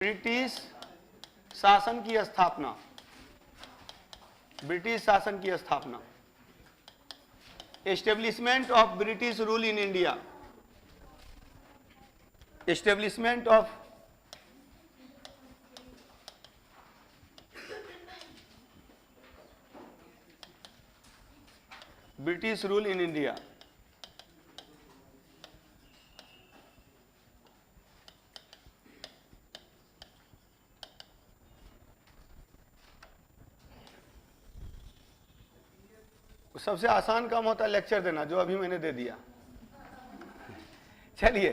British शासन की स्थापना, ब्रिटिश शासन की स्थापना, establishment of British rule in India, establishment of British rule in India. सबसे आसान काम होता है लेक्चर देना, जो अभी मैंने दे दिया। चलिए,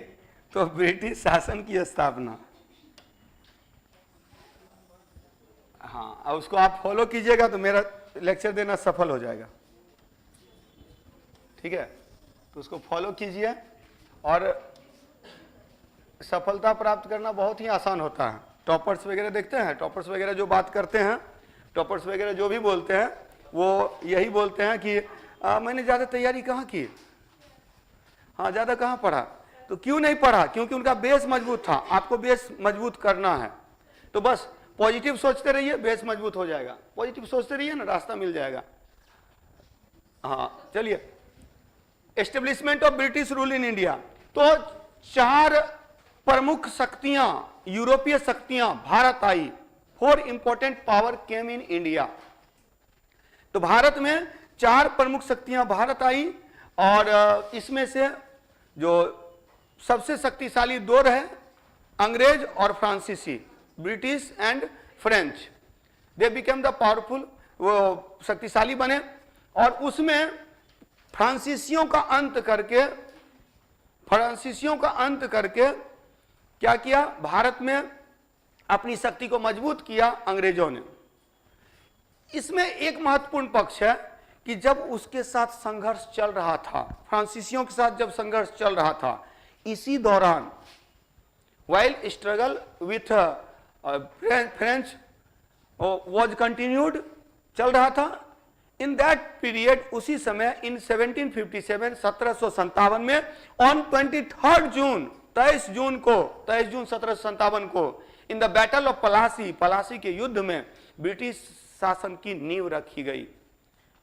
तो ब्रिटिश शासन की स्थापना, हाँ, अब उसको आप फॉलो कीजिएगा तो मेरा लेक्चर देना सफल हो जाएगा। ठीक है, तो उसको फॉलो कीजिए और सफलता प्राप्त करना बहुत ही आसान होता है। टॉपर्स वगैरह देखते हैं, टॉपर्स वगैरह जो बात करते हैं, टॉपर्स वगैरह जो भी बोलते हैं वो यही बोलते हैं कि मैंने ज़्यादा तैयारी कहाँ की, हाँ ज़्यादा कहाँ पढ़ा, तो क्यों नहीं पढ़ा? क्योंकि उनका बेस मजबूत था। आपको बेस मजबूत करना है तो बस पॉजिटिव सोचते रहिए, बेस मजबूत हो जाएगा। पॉजिटिव सोचते रहिए ना, रास्ता मिल जाएगा। हाँ, चलिए, establishment of British rule in India. तो 4 प्रमुख शक्तियां, यूरोपीय शक्तियां भारत आई। 4 important power came in India. तो भारत में 4 प्रमुख शक्तियां भारत आई और इसमें से जो सबसे शक्तिशाली 2 रहे, अंग्रेज और फ्रांसीसी, British and French. They became the powerful, वो शक्तिशाली बने। और उसमें फ्रांसीसियों का अंत करके क्या किया? भारत में अपनी शक्ति को मजबूत किया अंग्रेजों ने। इसमें एक महत्वपूर्ण पक्ष है कि जब उसके साथ संघर्ष चल रहा था, फ्रांसीसियों के साथ जब संघर्ष चल रहा था, इसी दौरान while struggle with French was continued, चल रहा था, in that period, उसी समय इन 1757 1757 में on 23 जून 23 जून 1757 को in the battle of Plassey के युद्ध में ब्रिटिश शासन की नींव रखी गई।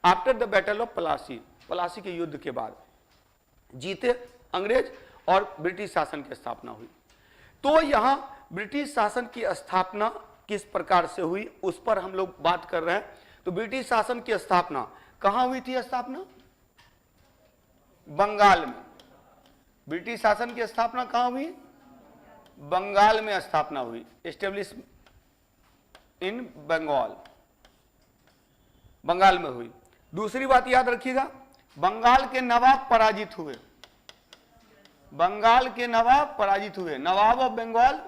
After the battle of Plassey के युद्ध के बाद जीते अंग्रेज और ब्रिटिश शासन की स्थापना हुई। तो यहां ब्रिटिश शासन की स्थापना किस प्रकार से हुई उस पर हम लोग बात कर रहे हैं। तो ब्रिटिश शासन की स्थापना कहां हुई थी? स्थापना बंगाल में। ब्रिटिश शासन की स्थापना कहां हुई? बंगाल में स्थापना हुई। एस्टेब्लिश इन बंगाल, बंगाल में हुई। दूसरी बात याद रखिएगा, बंगाल के नवाब पराजित हुए। बंगाल के नवाब पराजित हुए। नवाब of Bengal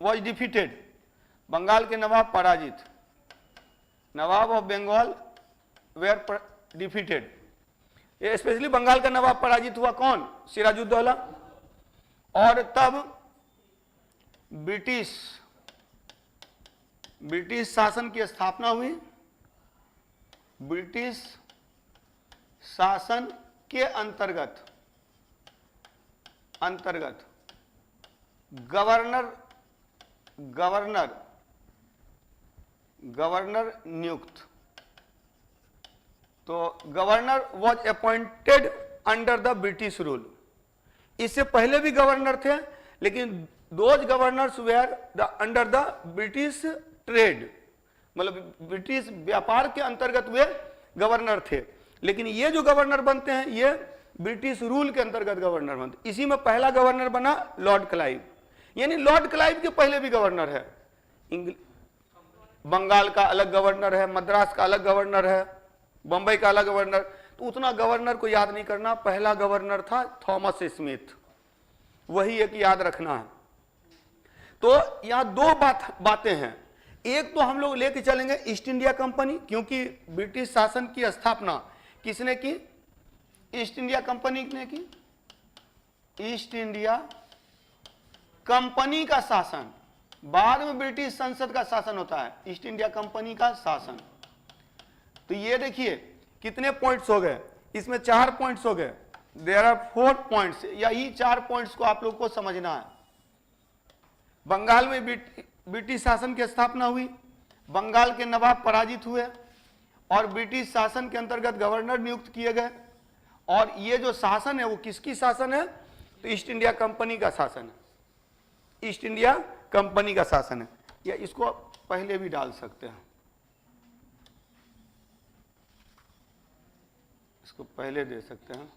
was defeated. Bengal के नवाब पराजित, नवाब of Bengal were defeated. Specially Bengal का नवाब पराजित हुआ कौन? सिराजुद्दौला। और तब ब्रिटिश शासन की स्थापना हुई। ब्रिटिश शासन के अंतर्गत गवर्नर नियुक्त। तो governor was appointed under the British rule. इससे पहले भी गवर्नर थे, लेकिन those governors were under the British trade, मतलब ब्रिटिश व्यापार के अंतर्गत वे गवर्नर थे। लेकिन ये जो गवर्नर बनते हैं ये ब्रिटिश रूल के अंतर्गत गवर्नर बनते। इसी में पहला गवर्नर बना लॉर्ड क्लाइव, यानी लॉर्ड क्लाइव के पहले भी गवर्नर है। बंगाल का अलग गवर्नर है, मद्रास का अलग गवर्नर है, बंबई का अलग गवर्नर। तो उतना गवर्नर को याद नहीं करना। पहला गवर्नर था थॉमस स्मिथ, वही एक याद रखना है। तो यहां 2 बातें हैं। एक तो हम लोग लेके चलेंगे ईस्ट इंडिया कंपनी, क्योंकि ब्रिटिश शासन की स्थापना किसने की? ईस्ट इंडिया कंपनी ने की। ईस्ट इंडिया कंपनी का शासन, बाद में ब्रिटिश संसद का शासन होता है, ईस्ट इंडिया कंपनी का शासन। तो ये देखिए कितने पॉइंट्स हो गए, इसमें 4 पॉइंट्स हो गए। देयर आर 4 पॉइंट्स, यही 4 पॉइंट्स को आप लोग को समझना है। बंगाल में ब्रिटिश शासन की स्थापना हुई, बंगाल के नवाब पराजित हुए और ब्रिटिश शासन के अंतर्गत गवर्नर नियुक्त किए गए। और ये जो शासन है वो किसकी शासन है? तो ईस्ट इंडिया कंपनी का शासन है, ईस्ट इंडिया कंपनी का शासन है। या इसको पहले भी डाल सकते हैं, इसको पहले दे सकते हैं।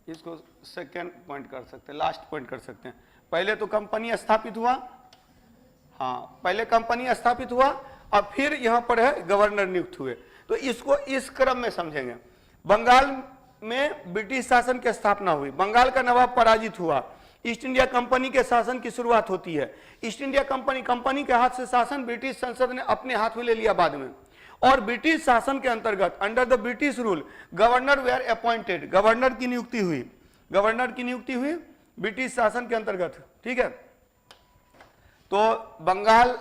इसको सेकेंड पॉइंट कर सकते हैं, लास्ट पॉइंट कर सकते हैं। पहले तो कंपनी स्थापित हुआ, हाँ पहले कंपनी स्थापित हुआ और फिर यहां पर है गवर्नर नियुक्त हुए। तो इसको इस क्रम में समझेंगे। बंगाल में ब्रिटिश शासन की स्थापना हुई, बंगाल का नवाब पराजित हुआ, ईस्ट इंडिया कंपनी के शासन की शुरुआत होती है। ईस्ट इंडिया कंपनी के हाथ से शासन ब्रिटिश संसद ने अपने हाथ में ले लिया बाद में। और ब्रिटिश शासन के अंतर्गत under the British rule governor were appointed, governor की नियुक्ति हुई, गवर्नर की नियुक्ति हुई ब्रिटिश शासन के अंतर्गत। ठीक है, तो बंगाल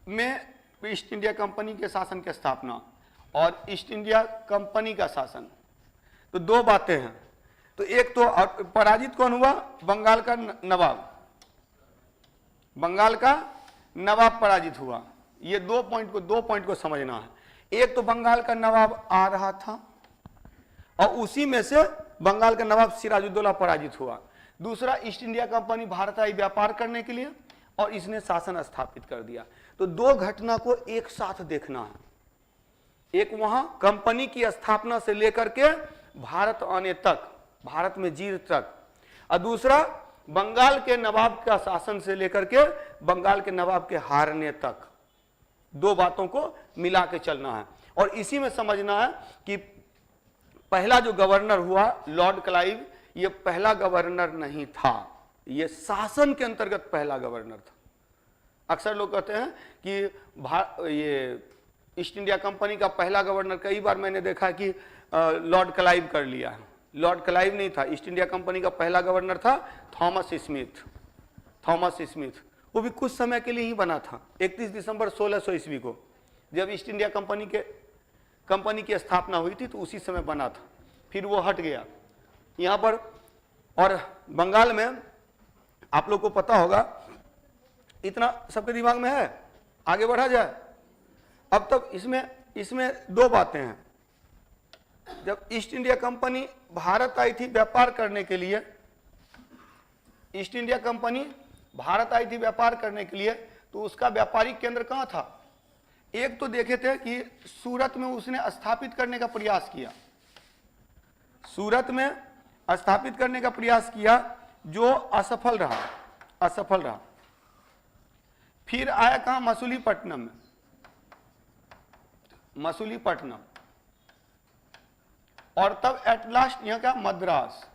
में ईस्ट इंडिया कंपनी के शासन की स्थापना और ईस्ट इंडिया कंपनी का शासन, तो दो बातें हैं। तो एक तो पराजित कौन हुआ? बंगाल का नवाब, बंगाल का नवाब पराजित हुआ। ये दो पॉइंट को समझना है। एक तो बंगाल का नवाब आ रहा था और उसी में से बंगाल का नवाब सिराजुद्दौला पराजित हुआ। दूसरा, ईस्ट इंडिया कंपनी भारत आई व्यापार करने के लिए और इसने शासन स्थापित कर दिया। तो दो घटना को एक साथ देखना है, एक वहां कंपनी की स्थापना से लेकर के भारत आने तक, भारत में जीत तक, और दूसरा बंगाल के नवाब का शासन से लेकर के बंगाल के नवाब के हारने तक। दो बातों को मिला के चलना है और इसी में समझना है कि पहला जो गवर्नर हुआ लॉर्ड क्लाइव, ये पहला गवर्नर नहीं था, ये शासन के अंतर्गत पहला गवर्नर था। अक्सर लोग कहते हैं कि ये ईस्ट इंडिया कंपनी का पहला गवर्नर, कई बार मैंने देखा कि लॉर्ड क्लाइव कर लिया है। लॉर्ड क्लाइव नहीं था, ईस्ट इंडिया कंपनी का पहला गवर्नर था थॉमस स्मिथ। थॉमस स्मिथ वो भी कुछ समय के लिए ही बना था, 31 दिसंबर 1600 ईस्वी को जब ईस्ट इंडिया कंपनी की स्थापना हुई थी तो उसी समय बना था, फिर वो हट गया यहाँ पर। और बंगाल में आप लोग को पता होगा, इतना सबके दिमाग में है, आगे बढ़ा जाए। अब तक इसमें दो बातें हैं। जब ईस्ट इंडिया कंपनी भारत आई थी व्यापार करने के लिए, ईस्ट इंडिया कंपनी भारत आई थी व्यापार करने के लिए, तो उसका व्यापारिक केंद्र कहां था? एक तो देखे थे कि सूरत में उसने स्थापित करने का प्रयास किया, सूरत में स्थापित करने का प्रयास किया जो असफल रहा। फिर आया कहां? मसूलीपट्टनम में, मसूलीपट्टनम, और तब एट लास्ट यहां का मद्रास,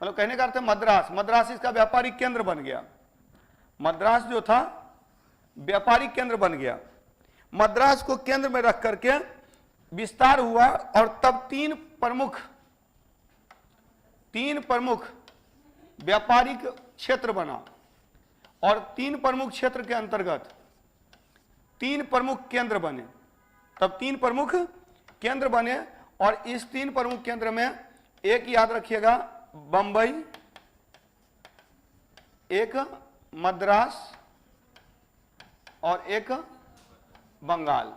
मतलब कहने का अर्थ है मद्रास इसका व्यापारिक केंद्र बन गया। मद्रास जो था व्यापारिक केंद्र बन गया। मद्रास को केंद्र में रख करके विस्तार हुआ और तब तीन प्रमुख व्यापारिक क्षेत्र बना और तीन प्रमुख क्षेत्र के अंतर्गत तीन प्रमुख केंद्र बने। तब तीन प्रमुख केंद्र बने और इस तीन प्रमुख केंद्र में एक याद रखिएगा बंबई, एक मद्रास और एक बंगाल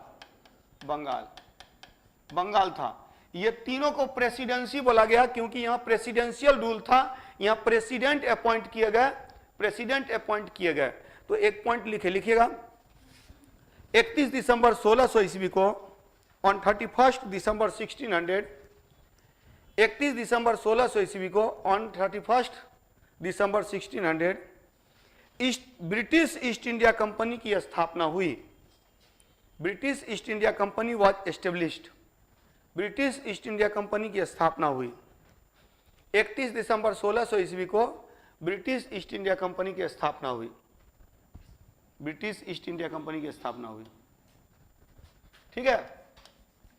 था। ये तीनों को प्रेसिडेंसी बोला गया क्योंकि यहां प्रेसिडेंशियल रूल था, यहां प्रेसिडेंट अपॉइंट किए गए। तो एक पॉइंट लिखिएगा, 31 दिसंबर 1600 ईस्वी को ऑन 31 दिसंबर 1600, 31 दिसंबर 1600 ईस्वी को on 31 December 1600 British east India company की स्थापना हुई। British east India company was established, British east India company की स्थापना हुई। 31 दिसंबर 1600 ईस्वी को ब्रिटिश ईस्ट इंडिया कंपनी की स्थापना हुई, ब्रिटिश ईस्ट इंडिया कंपनी की स्थापना हुई। ठीक है,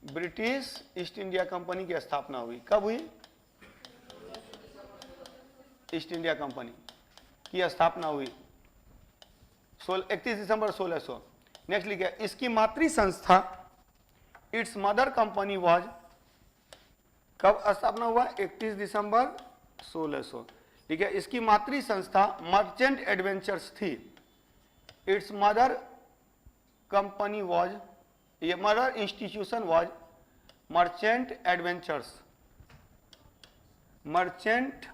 ब्रिटिश ईस्ट इंडिया कंपनी की स्थापना हुई। कब हुई? ईस्ट इंडिया कंपनी की स्थापना हुई 31 दिसंबर 1600। नेक्स्ट लिखिए, इसकी मातृ संस्था इट्स मदर कंपनी वाज कब स्थापना हुआ? 31 दिसंबर 1600। ठीक है, इसकी मातृ संस्था मर्चेंट एडवेंचर्स थी। इट्स मदर कंपनी वॉज, ये mother institution was merchant adventures, merchant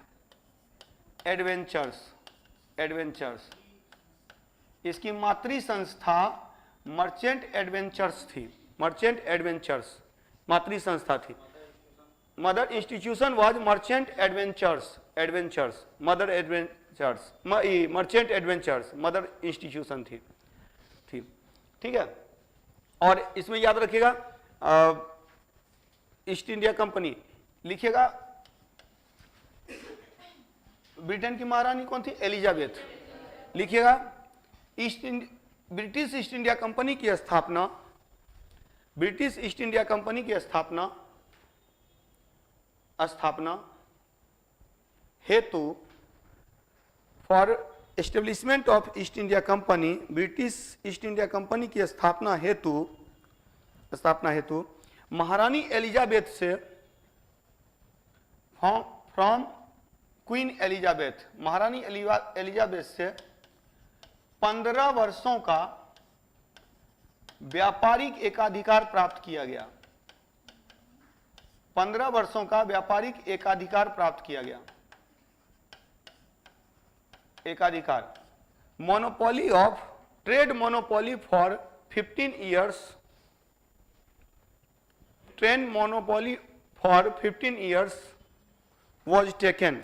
adventures, adventures. इसकी मातृ संस्था मर्चेंट एडवेंचर्स थी, मर्चेंट एडवेंचर्स मातृ संस्था थी। Mother institution was merchant adventures, adventures, mother adventures, merchant adventures mother institution थी। ठीक है, और इसमें याद रखिएगा ईस्ट इंडिया कंपनी लिखिएगा। ब्रिटेन की महारानी कौन थी? एलिजाबेथ। लिखिएगा ब्रिटिश ईस्ट इंडिया कंपनी की स्थापना, ब्रिटिश ईस्ट इंडिया कंपनी की स्थापना हेतु for establishment of East India company, British east India company की स्थापना हेतु महारानी एलिजाबेथ से, फ्रॉम क्वीन एलिजाबेथ, महारानी एलिजाबेथ से 15 वर्षों का व्यापारिक एकाधिकार प्राप्त किया गया। 15 वर्षों का व्यापारिक एकाधिकार प्राप्त किया गया। एकाधिकार, monopoly of trade, monopoly for 15 years, trade monopoly for 15 years was taken.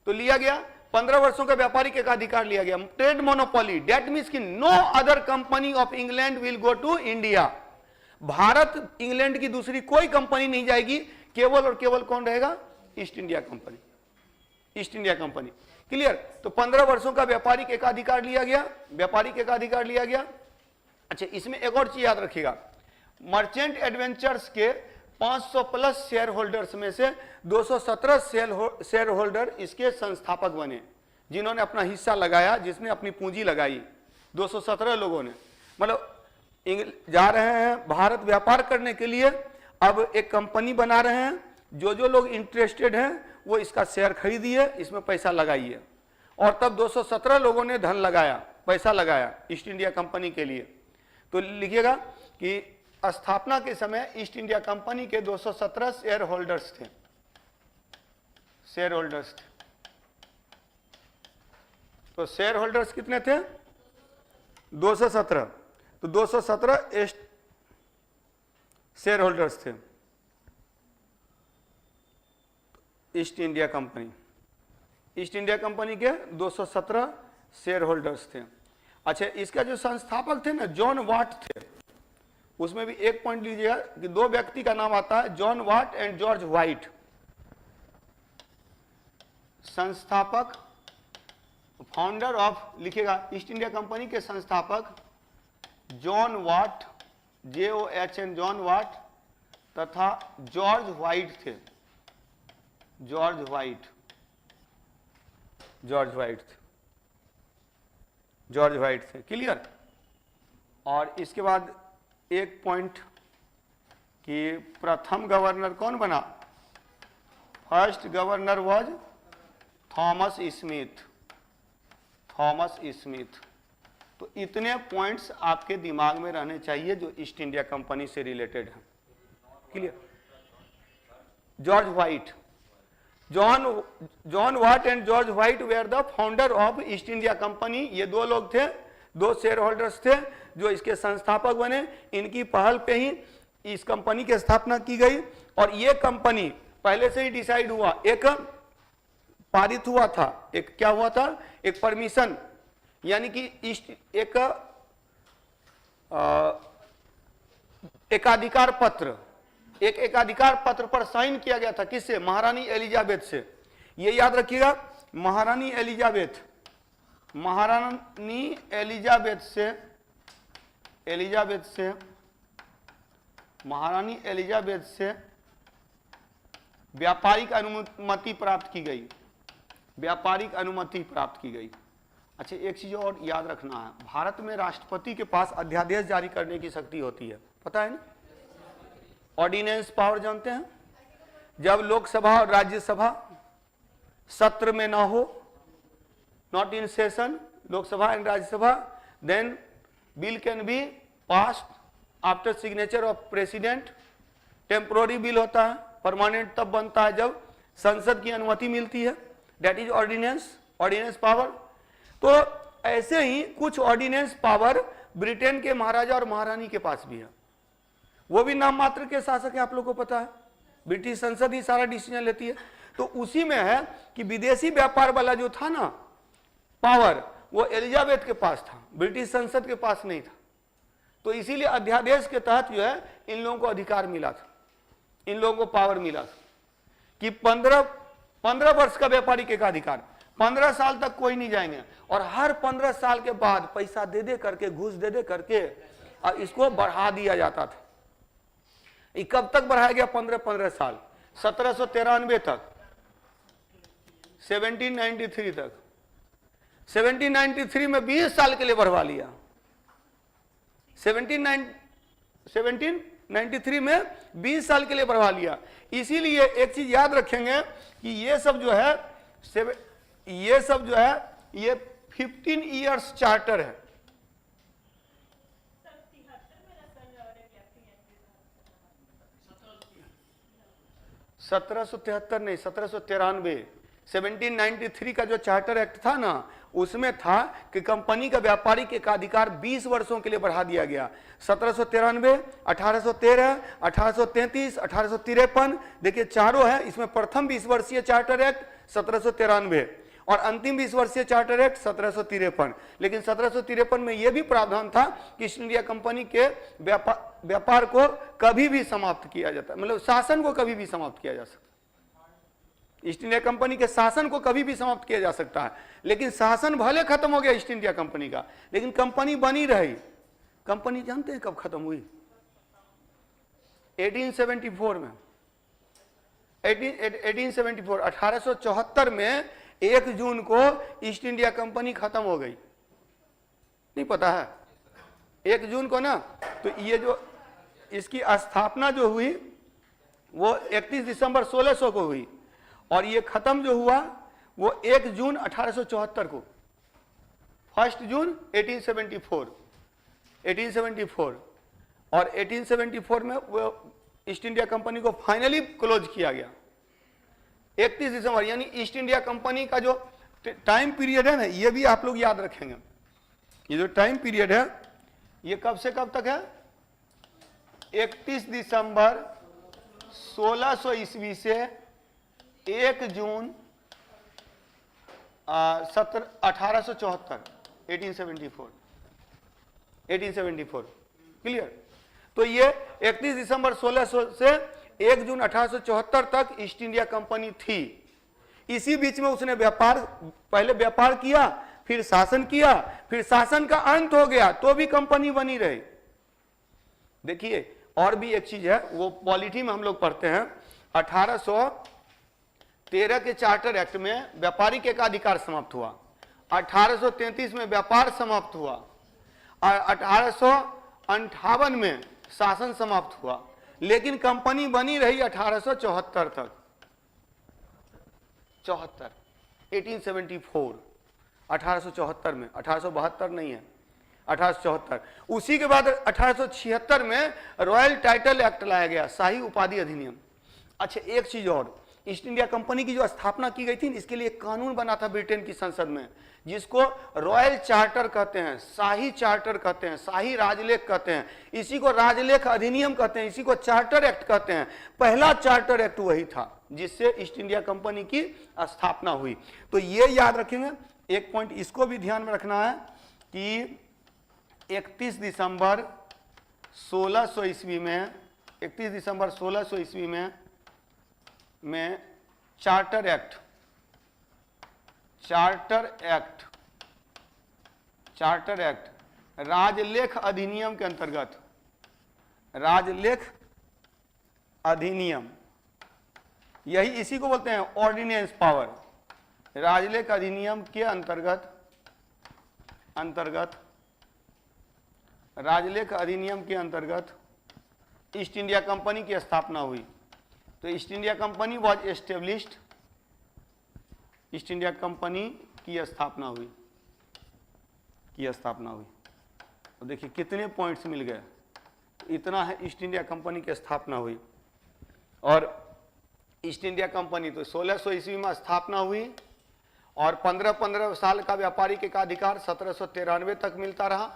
तो लिया गया 15 वर्षों का व्यापारिक एकाधिकार लिया गया। ट्रेड मोनोपोली, डेट मीन्स कि no other company of England will go to India. Bharat England की दूसरी कोई कंपनी नहीं जाएगी, केवल और केवल कौन रहेगा? East India company, east India company. Clear? तो 15 वर्षों का व्यापारिक एकाधिकार लिया गया, व्यापारिक एकाधिकार लिया गया। अच्छा, इसमें एक और चीज याद रखिएगा, मर्चेंट एडवेंचर्स के 500 प्लस शेयर होल्डर्स में से 217 शेयर होल्डर इसके संस्थापक बने, जिन्होंने अपना हिस्सा लगाया, जिसने अपनी पूंजी लगाई। 217 लोगों ने, मतलब जा रहे हैं भारत व्यापार करने के लिए, अब एक कंपनी बना रहे हैं। जो जो लोग इंटरेस्टेड हैं वो इसका शेयर खरीदिए, इसमें पैसा लगाइए। और तब 217 लोगों ने धन लगाया, पैसा लगाया ईस्ट इंडिया कंपनी के लिए। तो लिखिएगा कि स्थापना के समय ईस्ट इंडिया कंपनी के 217 शेयर होल्डर्स थे, शेयर होल्डर्स थे। तो शेयर होल्डर्स कितने थे? 217। तो 217 शेयर होल्डर्स थे east India company, east India company के 217 शेयर होल्डर्स थे। अच्छा, इसका जो संस्थापक थे ना, जॉन वाट थे। उसमें भी एक पॉइंट लीजिएगा कि 2 व्यक्ति का नाम आता है, John Watt and George White. संस्थापक, फाउंडर ऑफ, लिखिएगा ईस्ट इंडिया कंपनी के संस्थापक John Watt, JOHN, John Watt, तथा जॉर्ज व्हाइट थे, जॉर्ज व्हाइट, जॉर्ज व्हाइट थे, जॉर्ज व्हाइट थे। क्लियर? और इसके बाद एक पॉइंट कि प्रथम गवर्नर कौन बना? First governor was Thomas Smith, Thomas Smith. तो इतने पॉइंट्स आपके दिमाग में रहने चाहिए जो ईस्ट इंडिया कंपनी से रिलेटेड है। Clear? George White, John Watt and George White were the founder of East India company. ये 2 लोग थे, 2 शेयर होल्डर्स थे जो इसके संस्थापक बने। इनकी पहल पे ही इस कंपनी की स्थापना की गई। और ये कंपनी पहले से ही डिसाइड हुआ, एक पारित हुआ था, एक क्या हुआ था, एक परमिशन, यानी कि एक एकाधिकार पत्र, एक एकाधिकार पत्र पर साइन किया गया था। किससे? महारानी एलिजाबेथ से। ये याद रखिएगा, महारानी एलिजाबेथ, महारानी एलिजाबेथ से, एलिजाबेथ से, महारानी एलिजाबेथ से व्यापारिक अनुमति प्राप्त की गई, व्यापारिक अनुमति प्राप्त की गई। अच्छा, एक चीज और याद रखना है, भारत में राष्ट्रपति के पास अध्यादेश जारी करने की शक्ति होती है, पता है ना? ऑर्डिनेंस पावर जानते हैं? जब लोकसभा और राज्यसभा सत्र में ना हो, not in session, Lok Sabha and Rajya Sabha, then bill can be passed after signature of president. Temporary bill होता है, परमानेंट तब बनता है जब संसद की अनुमति मिलती है, that is ordinance, ordinance power. तो ऐसे ही कुछ ऑर्डिनेंस पावर ब्रिटेन के महाराजा और महारानी के पास भी है, वो भी नाम मात्र के शासक है, आप लोगों को पता है, ब्रिटिश संसद ही सारा डिसीजन लेती है। तो उसी में है कि विदेशी व्यापार वाला जो था ना पावर, वो एलिजाबेथ के पास था, ब्रिटिश संसद के पास नहीं था। तो इसीलिए अध्यादेश के तहत जो है इन लोगों को अधिकार मिला था, इन लोगों को पावर मिला था कि 15 वर्ष का व्यापारिक एकाधिकार, 15 साल तक कोई नहीं जाएंगे, और हर 15 साल के बाद पैसा दे दे करके, घूस दे दे करके और इसको बढ़ा दिया जाता था। ये कब तक बढ़ाया गया? 15 साल, 1793 तक, 1793 तक। 1793 में 20 साल के लिए बढ़वा लिया। 1793 में 20 साल के लिए बढ़वा लिया। इसीलिए एक चीज याद रखेंगे कि ये सब जो है ये 15 इयर्स चार्टर है। 1773 नहीं, 1793। 1793 का जो चार्टर एक्ट था ना, उसमें था कि कंपनी का व्यापारिक एकाधिकार 20 वर्षों के लिए बढ़ा दिया गया। 1793, 1813, 1833, 1853, देखिए चारों है इसमें। प्रथम 20 वर्षीय चार्टर एक्ट 1793 और अंतिम 20 वर्षीय चार्टर एक्ट 1753। लेकिन 1753 में यह भी प्रावधान था कि ईस्ट इंडिया कंपनी के व्यापार को कभी भी समाप्त किया जाता है, मतलब शासन को कभी भी समाप्त किया जा सकता है। ईस्ट इंडिया कंपनी के शासन को कभी भी समाप्त किया जा सकता है, लेकिन शासन भले खत्म हो गया ईस्ट इंडिया कंपनी का, लेकिन कंपनी बनी रही। कंपनी जानते हैं कब खत्म हुई? 1874 में। 1874, 1874 में 1 जून को ईस्ट इंडिया कंपनी खत्म हो गई। नहीं पता है? 1 जून को ना, तो ये जो इसकी स्थापना जो हुई वो 31 दिसंबर 1600 को हुई, और ये खत्म जो हुआ वो 1 जून 1874 को, 1 जून 1874। और 1874 में वो ईस्ट इंडिया कंपनी को फाइनली क्लोज किया गया 31 दिसंबर। यानी ईस्ट इंडिया कंपनी का जो टाइम पीरियड है ना, ये भी आप लोग याद रखेंगे। ये जो टाइम पीरियड है ये कब से कब तक है? 31 दिसंबर 1600 ईस्वी से 1 जून 1874, 1874। क्लियर? तो ये 31 दिसंबर 1600 से 1 जून 1874 तक ईस्ट इंडिया कंपनी थी। इसी बीच में उसने पहले व्यापार किया, फिर शासन किया, फिर शासन का अंत हो गया तो भी कंपनी बनी रही। देखिए और भी एक चीज है, वो पॉलिटी में हम लोग पढ़ते हैं। 1813 के चार्टर एक्ट में व्यापारिक एकाधिकार समाप्त हुआ, 1833 में व्यापार समाप्त हुआ, और 1858 में शासन समाप्त हुआ, लेकिन कंपनी बनी रही 1874 तक। 1874, 1874 में, 1872 नहीं है, 1874। उसी के बाद 1876 में रॉयल टाइटल एक्ट लाया गया, शाही उपाधि अधिनियम। अच्छा एक चीज और, ईस्ट इंडिया कंपनी की जो स्थापना की गई थी, इसके लिए एक कानून बना था ब्रिटेन की संसद में, जिसको रॉयल चार्टर कहते हैं, शाही चार्टर कहते हैं, शाही राजलेख कहते हैं, इसी को राजलेख अधिनियम कहते हैं, इसी को चार्टर एक्ट कहते हैं। पहला चार्टर एक्ट वही था जिससे ईस्ट इंडिया कंपनी की स्थापना हुई। तो ये याद रखेंगे। एक पॉइंट इसको भी ध्यान में रखना है कि 31 दिसंबर 1600 ईस्वी में, 31 दिसंबर 1600 ईस्वी में चार्टर एक्ट राजलेख अधिनियम के अंतर्गत, राजलेख अधिनियम, यही इसी को बोलते हैं ऑर्डिनेंस पावर। राजलेख अधिनियम के राजलेख अधिनियम के अंतर्गत ईस्ट इंडिया कंपनी की स्थापना हुई। तो east India company was established, east India company की स्थापना हुई, तो देखिए कितने पॉइंट्स मिल गए, इतना है ईस्ट इंडिया कंपनी की स्थापना हुई। और ईस्ट इंडिया कंपनी तो 1600 ईस्वी में स्थापना हुई और 15-15 साल का व्यापारिक एकाधिकार 1793 तक मिलता रहा।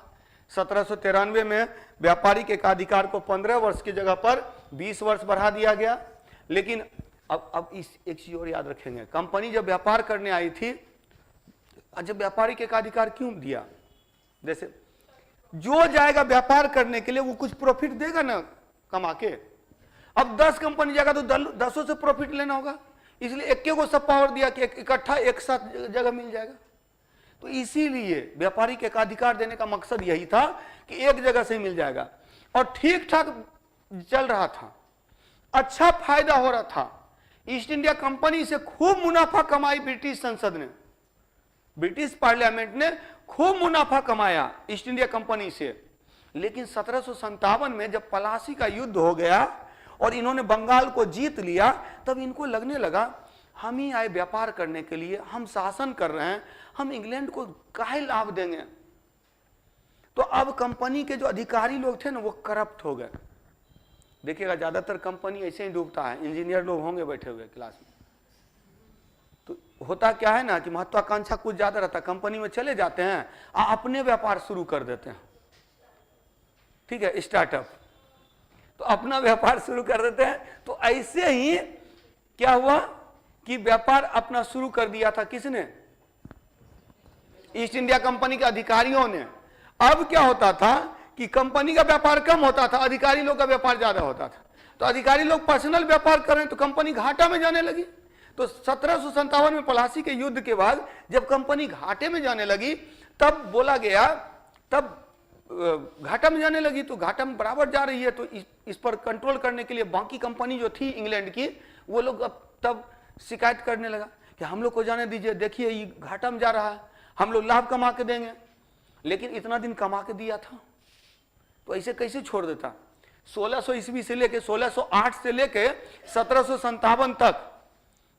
1793 में व्यापारिक एकाधिकार को 15 वर्ष की जगह पर 20 वर्ष बढ़ा दिया गया। लेकिन अब इस एक चीज और याद रखेंगे, कंपनी जब व्यापार करने आई थी, जब व्यापारिक एकाधिकार क्यों दिया, जैसे जो जाएगा व्यापार करने के लिए वो कुछ प्रॉफिट देगा ना कमा के। अब 10 कंपनी जाएगा तो 10 से प्रॉफिट लेना होगा, इसलिए एक को सब पावर दिया कि इकट्ठा एक साथ जगह मिल जाएगा। तो इसीलिए व्यापारिक एकाधिकार देने का मकसद यही था कि एक जगह से मिल जाएगा। और ठीक ठाक चल रहा था, अच्छा फायदा हो रहा था। ईस्ट इंडिया कंपनी से खूब मुनाफा कमाई ब्रिटिश संसद ने, ब्रिटिश पार्लियामेंट ने खूब मुनाफा कमाया ईस्ट इंडिया कंपनी से। लेकिन 1757 में जब पलासी का युद्ध हो गया और इन्होंने बंगाल को जीत लिया, तब इनको लगने लगा हम ही आए व्यापार करने के लिए, हम शासन कर रहे हैं, हम इंग्लैंड को काहे लाभ देंगे। तो अब कंपनी के जो अधिकारी लोग थे ना वो करप्ट हो गए। देखिएगा ज्यादातर कंपनी ऐसे ही डूबता है, इंजीनियर लोग होंगे बैठे हुए क्लास में। तो होता क्या है ना कि महत्वाकांक्षा कुछ ज्यादा रहता, कंपनी में चले जाते हैं, अपने व्यापार शुरू कर देते हैं, ठीक है, स्टार्टअप, तो अपना व्यापार शुरू कर देते हैं। तो ऐसे ही क्या हुआ कि व्यापार अपना शुरू कर दिया था किसने, ईस्ट इंडिया कंपनी के अधिकारियों ने। अब क्या होता था कि कंपनी का व्यापार कम होता था, अधिकारी लोग का व्यापार ज्यादा होता था। तो अधिकारी लोग पर्सनल व्यापार कर रहे हैं तो कंपनी घाटा में जाने लगी। तो 1757 में पलासी के युद्ध के बाद जब कंपनी घाटे में जाने लगी, तब बोला गया, तब घाटा में जाने लगी, तो घाटा में बराबर जा रही है, तो इस पर कंट्रोल करने के लिए बाकी कंपनी जो थी इंग्लैंड की, वो लोग अब तब शिकायत करने लगा कि हम लोग को जाने दीजिए, देखिए ये घाटा में जा रहा है, हम लोग लाभ कमा के देंगे। लेकिन इतना दिन कमा के दिया था तो ऐसे कैसे छोड़ देता। 1600 ईस्वी से लेके 1608 से लेके 1757 तक,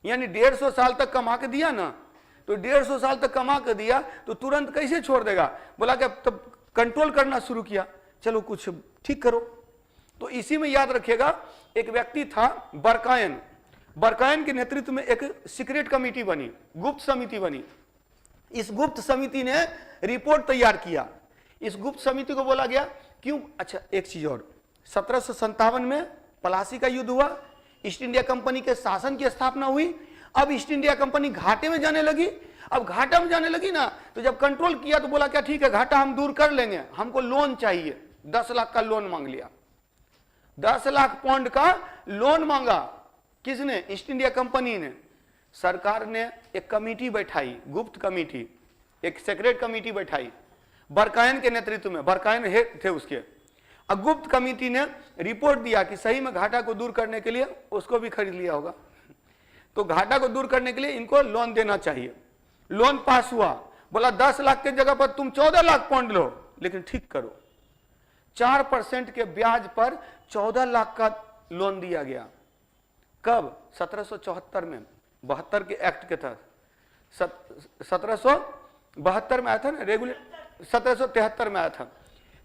यानी 150 साल तक कमा के दिया ना, तो 150 साल तक कमा के दिया तो तुरंत कैसे छोड़ देगा। बोला कि तब कंट्रोल करना शुरू किया, चलो कुछ ठीक करो। तो इसी में याद रखिएगा एक व्यक्ति था बरकायन, बरकायन के नेतृत्व में एक सीक्रेट कमेटी बनी, गुप्त समिति बनी। इस गुप्त समिति ने रिपोर्ट तैयार किया। इस गुप्त समिति को बोला गया क्यों, अच्छा एक चीज और, 1757 में पलासी का युद्ध हुआ, ईस्ट इंडिया कंपनी के शासन की स्थापना हुई। अब ईस्ट इंडिया कंपनी घाटे में जाने लगी। अब घाटा में जाने लगी ना, तो जब कंट्रोल किया तो बोला क्या ठीक है घाटा हम दूर कर लेंगे, हमको लोन चाहिए। 10 लाख का लोन मांग लिया, 10 लाख पाउंड का लोन मांगा। किसने, ईस्ट इंडिया कंपनी ने। सरकार ने एक कमेटी बैठाई, गुप्त कमेटी, एक सेक्रेट कमेटी बैठाई बरकायन के नेतृत्व में, बरकायन हेड थे उसके। अब गुप्त कमेटी ने रिपोर्ट दिया कि सही में घाटा को दूर करने के लिए, उसको भी खरीद लिया होगा, तो घाटा को दूर करने के लिए इनको लोन देना चाहिए। लोन पास हुआ, बोला 10 लाख के जगह पर तुम 14 लाख पाउंड लो, लेकिन ठीक करो। 4% के ब्याज पर 14 लाख का लोन दिया गया। कब, 1774 में, 72 के एक्ट के तहत। 1772 में आया था ना रेगुलेट, 1773 में आया था।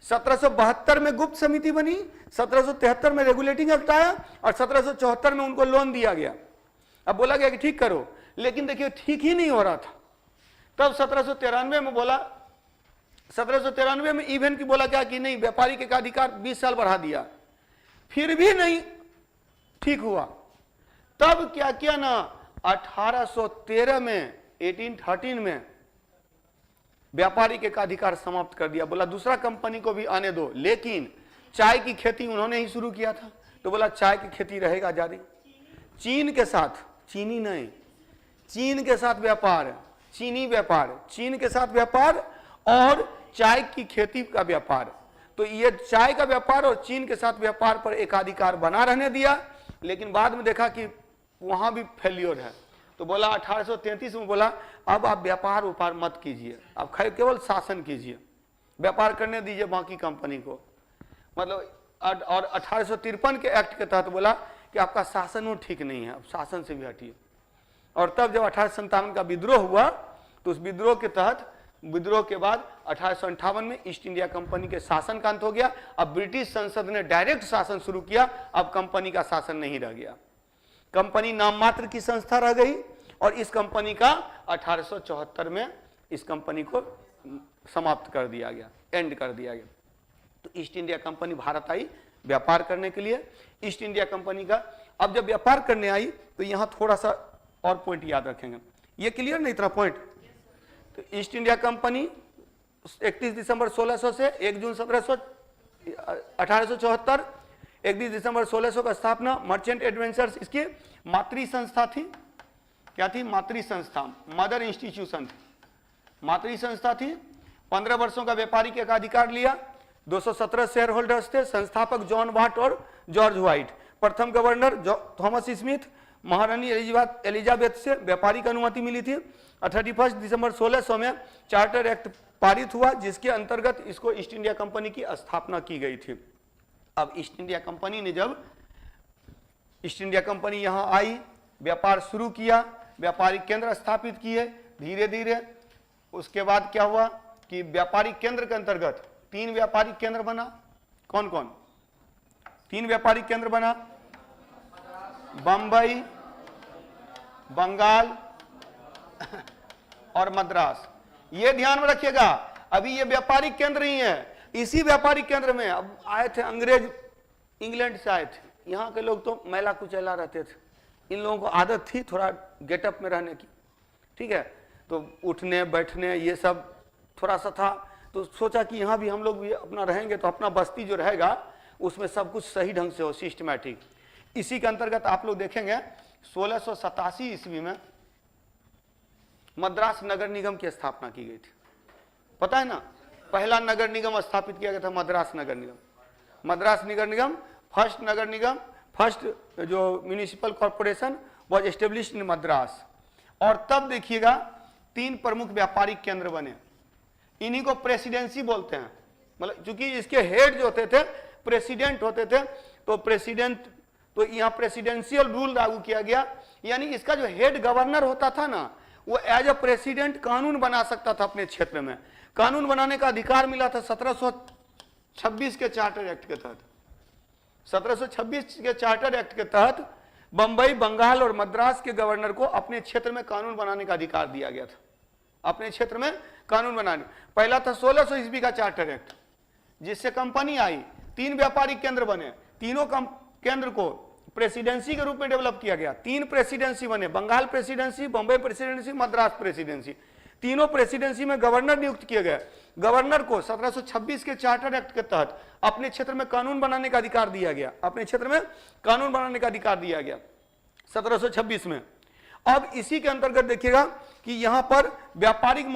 1772 में गुप्त समिति बनी, 1773 में रेगुलेटिंग एक्ट आया और 1774 में उनको लोन दिया गया। अब बोला गया कि ठीक करो, लेकिन देखिए ठीक ही नहीं हो रहा था। तब 1793 में बोला, 1793 में इवन की बोला क्या कि नहीं व्यापारिक एकाधिकार 20 साल बढ़ा दिया, फिर भी नहीं ठीक हुआ। तब क्या किया ना, 1813 में, 1813 में व्यापारिक एकाधिकार समाप्त कर दिया। बोला दूसरा कंपनी को भी आने दो, लेकिन चाय की खेती उन्होंने ही शुरू किया था, तो बोला चाय की खेती रहेगा जारी। चीन के साथ, चीनी नहीं, चीन के साथ व्यापार, चीनी व्यापार, चीन के साथ व्यापार और चाय की खेती का व्यापार। तो ये चाय का व्यापार और चीन के साथ व्यापार पर एकाधिकार बना रहने दिया, लेकिन बाद में देखा कि वहां भी फेल्योर है, तो बोला 1833 में बोला अब आप व्यापार व्यापार मत कीजिए, आप केवल शासन कीजिए, व्यापार करने दीजिए बाकी कंपनी को। मतलब और 1853 के एक्ट के तहत बोला कि आपका शासन वो ठीक नहीं है, अब शासन से भी हटिए। और तब जब 1857 का विद्रोह हुआ तो उस विद्रोह के तहत, विद्रोह के बाद 1858 में ईस्ट इंडिया कंपनी के शासन का अंत हो गया। अब ब्रिटिश संसद ने डायरेक्ट शासन शुरू किया, अब कंपनी का शासन नहीं रह गया, कंपनी नाम मात्र की संस्था रह गई। और इस कंपनी का 1874 में इस कंपनी को समाप्त कर दिया गया, एंड कर दिया गया। तो ईस्ट इंडिया कंपनी भारत आई व्यापार करने के लिए। ईस्ट इंडिया कंपनी का अब जब व्यापार करने आई तो यहां थोड़ा सा और पॉइंट याद रखेंगे, ये क्लियर नहीं इतना पॉइंट। तो ईस्ट इंडिया कंपनी 31 दिसंबर 1600 से 1 जून 1874, 31 दिसंबर 1600 का स्थापना। मर्चेंट एडवेंचर्स इसकी मातृ संस्था थी। क्या थी? मातृ संस्था, मदर इंस्टीट्यूशन थी, मातृ संस्था थी। 15 वर्षों का व्यापारिक एकाधिकार लिया। 217 शेयर होल्डर्स थे। संस्थापक जॉन वाट और जॉर्ज व्हाइट। प्रथम गवर्नर थॉमस स्मिथ। महारानी एलिजाबेथ से व्यापारिक अनुमति मिली थी। 31 दिसंबर 1600 में चार्टर एक्ट पारित हुआ, जिसके अंतर्गत इसको ईस्ट इंडिया कंपनी की स्थापना की गई थी। अब ईस्ट इंडिया कंपनी ने जब ईस्ट इंडिया कंपनी यहां आई, व्यापार शुरू किया, व्यापारिक केंद्र स्थापित किए धीरे धीरे। उसके बाद क्या हुआ कि व्यापारिक केंद्र के अंतर्गत 3 व्यापारिक केंद्र बना। कौन कौन? 3 व्यापारिक केंद्र बना, बंबई, बंगाल और मद्रास। ये ध्यान में रखिएगा, अभी ये व्यापारिक केंद्र ही है। इसी व्यापारिक केंद्र में अब आए थे अंग्रेज, इंग्लैंड से आए थे। यहाँ के लोग तो मैला कुचैला रहते थे, इन लोगों को आदत थी थोड़ा गेटअप में रहने की, ठीक है, तो उठने बैठने ये सब थोड़ा सा था। तो सोचा कि यहाँ भी हम लोग भी अपना रहेंगे तो अपना बस्ती जो रहेगा उसमें सब कुछ सही ढंग से हो, सिस्टमैटिक। इसी के अंतर्गत आप लोग देखेंगे 1687 ईस्वी में मद्रास नगर निगम की स्थापना की गई थी। पता है ना, पहला नगर निगम स्थापित किया गया था मद्रास नगर निगम। मद्रास नगर निगम फर्स्ट नगर निगम, फर्स्ट जो municipal corporation was established in Madras. और तब देखिएगा 3 प्रमुख व्यापारिक केंद्र बने। इन्हीं को प्रेसिडेंसी बोलते हैं, मतलब चूंकि इसके हेड जो होते थे प्रेसिडेंट होते थे, तो प्रेसिडेंट, तो यहाँ प्रेसिडेंशियल रूल लागू किया गया। यानी इसका जो हेड गवर्नर होता था ना, वो एज अ प्रेसिडेंट कानून बना सकता था अपने क्षेत्र में। कानून बनाने का अधिकार मिला था 1726 के चार्टर एक्ट के तहत। 1726 के चार्टर एक्ट के तहत बंबई, बंगाल और मद्रास के गवर्नर को अपने क्षेत्र में कानून बनाने का अधिकार दिया गया था, अपने क्षेत्र में कानून बनाने। पहला था 1600 ईस्वी का चार्टर एक्ट, जिससे कंपनी आई, 3 व्यापारिक केंद्र बने। तीनों केंद्र को प्रेसिडेंसी के रूप में डेवलप किया गया। 3 प्रेसिडेंसी बने, Bengal presidency, Bombay presidency, Madras presidency. तीनों प्रेसिडेंसी में गवर्नर नियुक्त किए गए। गवर्नर को 1726 के चार्टर एक्ट के तहत अपने क्षेत्र में कानून बनाने का अधिकार दिया गया, अपने क्षेत्र में कानून बनाने का अधिकार दिया गया 1726 में। अब इसी के अंतर्गत देखिएगा कि यहां पर व्यापारिक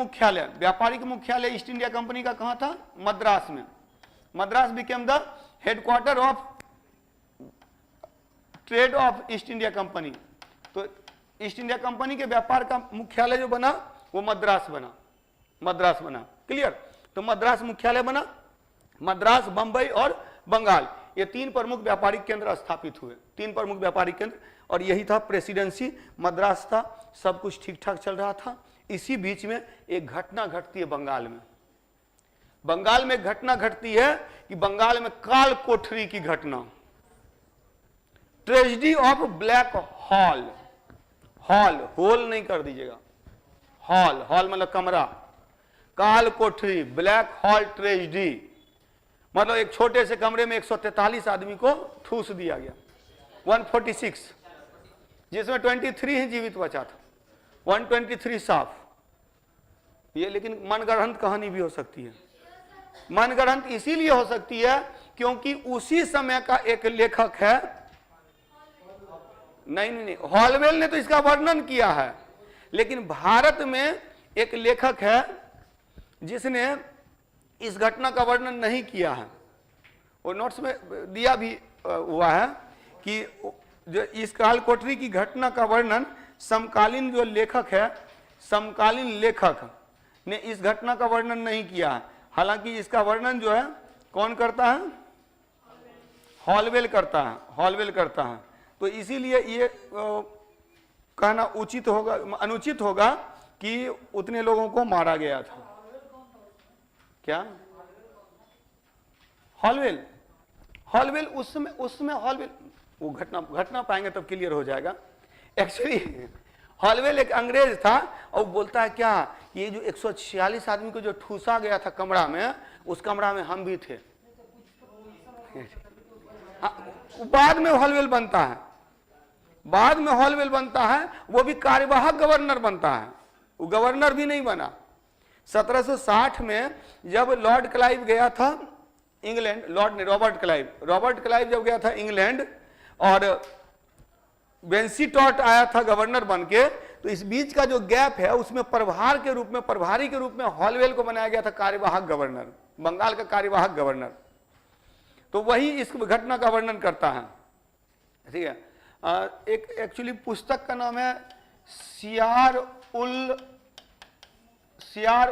मुख्यालय ईस्ट इंडिया कंपनी का कहां था? मद्रास में। Madras became the headquarter of trade off East India company. तो ईस्ट इंडिया कंपनी के व्यापार का मुख्यालय जो बना वो मद्रास बना। क्लियर? तो मद्रास मुख्यालय बना। मद्रास, बंबई और बंगाल, ये 3 प्रमुख व्यापारिक केंद्र स्थापित हुए, 3 प्रमुख व्यापारिक केंद्र। और यही था प्रेसिडेंसी, मद्रास था, सब कुछ ठीक ठाक चल रहा था। इसी बीच में एक घटना घटती है बंगाल में। बंगाल में घटना घटती है कि बंगाल में काल कोठरी की घटना, tragedy of black hall. Hole नहीं कर दीजिएगा, हॉल मतलब कमरा। काल कोठरी, ब्लैक हॉल ट्रेजेडी, मतलब एक छोटे से कमरे में 143 आदमी को ठूस दिया गया। 146, जिसमें 23 ही जीवित बचा था, 123 साफ। ये लेकिन मनगढ़ंत कहानी भी हो सकती है। मनगढ़ंत इसीलिए हो सकती है क्योंकि उसी समय का एक लेखक है, नहीं, हॉलवेल ने तो इसका वर्णन किया है, लेकिन भारत में एक लेखक है जिसने इस घटना का वर्णन नहीं किया है। वो नोट्स में दिया भी हुआ है कि जो इस काल कोठरी की घटना का वर्णन समकालीन जो लेखक है, समकालीन लेखक ने इस घटना का वर्णन नहीं किया है। हालांकि इसका वर्णन जो है कौन करता है? हॉलवेल करता है। तो इसीलिए ये कहना उचित होगा, अनुचित होगा कि उतने लोगों को मारा गया था। क्या हॉलवेल? हॉलवेल उस समय हॉलवेल वो घटना पाएंगे तब क्लियर हो जाएगा। एक्चुअली हॉलवेल एक अंग्रेज था और बोलता है क्या, ये जो 146 आदमी को जो ठूसा गया था कमरा में, उस कमरा में हम भी थे। बाद में हॉलवेल बनता है, बाद में हॉलवेल बनता है, वो भी कार्यवाहक गवर्नर बनता है, वो गवर्नर भी नहीं बना। 1760 में जब लॉर्ड क्लाइव गया था इंग्लैंड, रॉबर्ट क्लाइव जब गया था इंग्लैंड और वेंसीटॉट आया था गवर्नर बन के, तो इस बीच का जो गैप है उसमें प्रभारी के रूप में हॉलवेल को बनाया गया था कार्यवाहक गवर्नर, बंगाल का कार्यवाहक गवर्नर। तो वही इस घटना का वर्णन करता है, ठीक है। एक एक्चुअली पुस्तक का नाम है सियार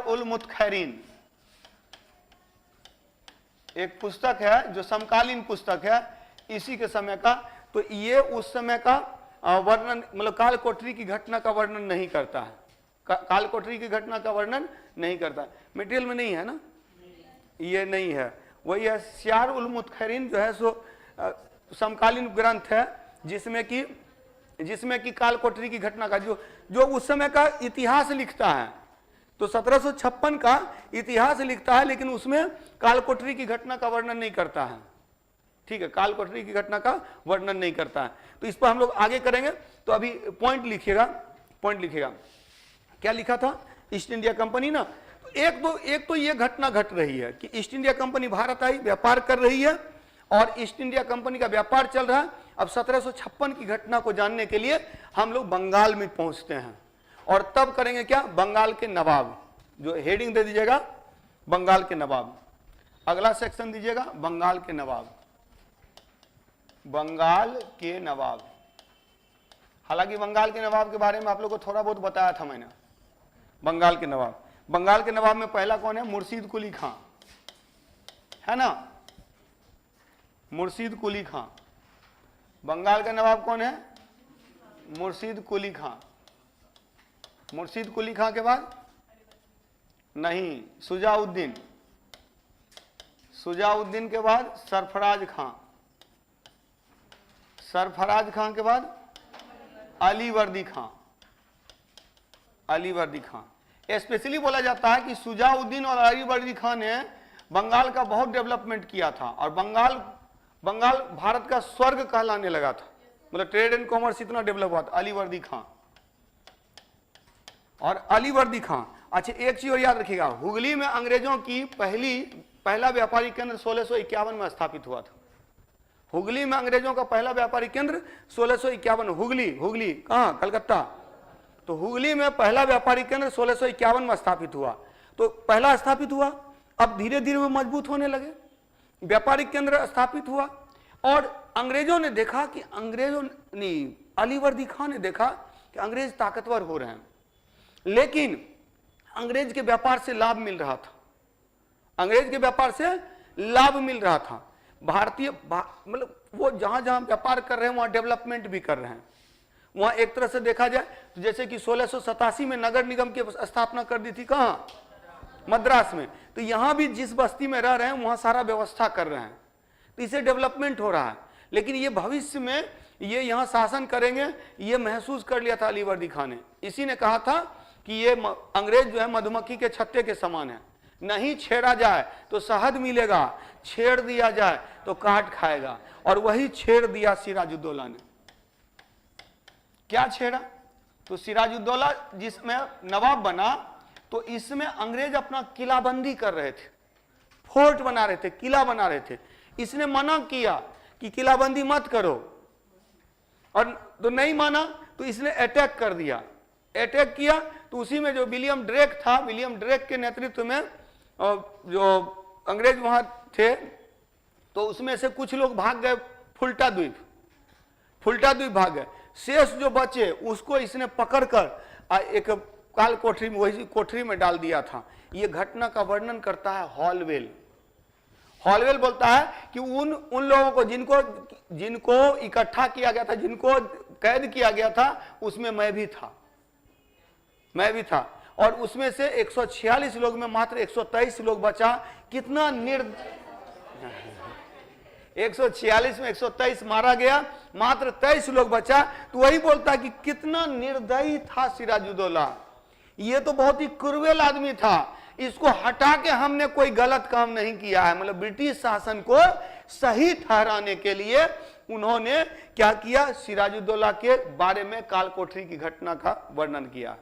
उल मुतखैरीन, एक पुस्तक है जो समकालीन पुस्तक है इसी के समय का। तो ये उस समय का वर्णन, मतलब काल कोठरी की घटना का वर्णन नहीं करता है, काल कोठरी की घटना का वर्णन नहीं करता। मटेरियल में नहीं है ना, ये नहीं है, वही है सियार उल मुतखैरीन जो है सो समकालीन ग्रंथ है जिसमें कि काल कोठरी की घटना का जो उस समय का इतिहास लिखता है। तो 1756 का इतिहास लिखता है, लेकिन उसमें काल कोठरी की घटना का वर्णन नहीं करता है, ठीक है, काल कोठरी की घटना का वर्णन नहीं करता है। तो इस पर हम लोग आगे करेंगे। तो अभी पॉइंट लिखिएगा, क्या लिखा था, ईस्ट इंडिया कंपनी ना। एक तो ये घटना घट रही है कि ईस्ट इंडिया कंपनी भारत आई, व्यापार कर रही है और ईस्ट इंडिया कंपनी का व्यापार चल रहा है। अब 1756 की घटना को जानने के लिए हम लोग बंगाल में पहुंचते हैं और तब करेंगे क्या, बंगाल के नवाब, जो हेडिंग दे दीजिएगा बंगाल के नवाब, अगला सेक्शन दीजिएगा बंगाल के नवाब, बंगाल के नवाब। हालांकि बंगाल के नवाब के बारे में आप लोगों को थोड़ा बहुत बताया था मैंने। बंगाल के नवाब में पहला कौन है, मुर्शीद कुली खां, है ना, मुर्शीद कुली खां। बंगाल का नवाब कौन है, मुर्शीद कुली खां। मुर्शीद कुली खां के बाद नहीं, सुजाउद्दीन के बाद सरफराज खां के बाद अलीवर्दी खां। स्पेशली बोला जाता है कि सुजाउद्दीन और अलीवर्दी खां ने बंगाल का बहुत डेवलपमेंट किया था और बंगाल भारत का स्वर्ग कहलाने लगा था, मतलब ट्रेड एंड कॉमर्स इतना डेवलप हुआ था। अलीवर्दी खां। अच्छा, एक चीज और याद रखिएगा, हुगली में अंग्रेजों की पहला व्यापारिक केंद्र 1651 में स्थापित हुआ था। हुगली में अंग्रेजों का पहला व्यापारिक केंद्र 1651, हुगली कहाँ, कलकत्ता। तो हुगली में पहला व्यापारिक केंद्र 1651 में स्थापित हुआ। तो पहला स्थापित हुआ, अब धीरे धीरे वो मजबूत होने लगे, व्यापारिक केंद्र स्थापित हुआ और अंग्रेजों ने देखा कि अलीवर्दी खां ने देखा कि अंग्रेज ताकतवर हो रहे हैं, लेकिन अंग्रेज के व्यापार से लाभ मिल रहा था। भारतीय मतलब वो जहां जहां व्यापार कर रहे हैं वहां डेवलपमेंट भी कर रहे हैं। वहां एक तरह से देखा जाए तो जैसे कि 1687 में नगर निगम की स्थापना कर दी थी, कहां, मद्रास में। तो यहां भी जिस बस्ती में रह रहे हैं वहां सारा व्यवस्था कर रहे हैं, तो इसे डेवलपमेंट हो रहा है। लेकिन ये भविष्य में ये यहां शासन करेंगे, ये महसूस कर लिया था अलीवर्दी खां ने। इसी ने कहा था कि ये अंग्रेज जो है मधुमक्खी के छत्ते के समान है, नहीं छेड़ा जाए तो शहद मिलेगा, छेड़ दिया जाए तो काट खाएगा। और वही छेड़ दिया सिराजुद्दौला ने। क्या छेड़ा, तो सिराजुद्दौला जिसमें नवाब बना, तो इसमें अंग्रेज अपना किलाबंदी कर रहे थे, फोर्ट बना रहे थे, किला बना रहे थे। इसने मना किया कि किलाबंदी मत करो, और तो नहीं माना तो इसने अटैक कर दिया। अटैक किया तो उसी में जो विलियम ड्रेक था, विलियम ड्रेक के नेतृत्व में जो अंग्रेज वहां थे, तो उसमें से कुछ लोग भाग गए फुल्टा द्वीप भाग गए। शेष जो बचे उसको इसने पकड़कर एक काल कोठरी में, वही कोठरी में डाल दिया था। ये घटना का वर्णन करता है हॉलवेल। हॉलवेल बोलता है कि उन लोगों को जिनको इकट्ठा किया गया था, जिनको कैद किया गया था, उसमें मैं भी था और उसमें से 146 लोग में मात्र 123 लोग बचा। कितना 146 में 123 मारा गया, मात्र 23 लोग बचा। तो वही बोलता है कि कितना निर्दयी था सिराजुद्दौला, ये तो बहुत ही क्रूएल आदमी था, इसको हटा के हमने कोई गलत काम नहीं किया है। मतलब ब्रिटिश शासन को सही ठहराने के लिए उन्होंने क्या किया, सिराजुद्दौला के बारे में काल कोठरी की घटना का वर्णन किया।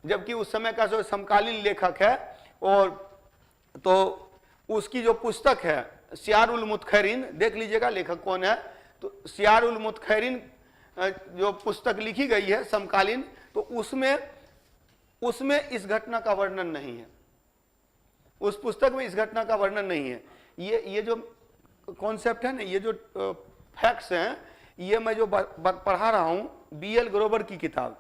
जबकि उस समय का जो समकालीन लेखक है और तो उसकी जो पुस्तक है सियार उल मुतखैरिन, देख लीजिएगा लेखक कौन है। तो सियार उल मुतखैरिन जो पुस्तक लिखी गई है समकालीन, तो उसमें इस घटना का वर्णन नहीं है, उस पुस्तक में इस घटना का वर्णन नहीं है। ये जो कॉन्सेप्ट है ना, ये जो फैक्ट्स हैं, ये मैं जो पढ़ा रहा हूं बीएल ग्रोवर की किताब,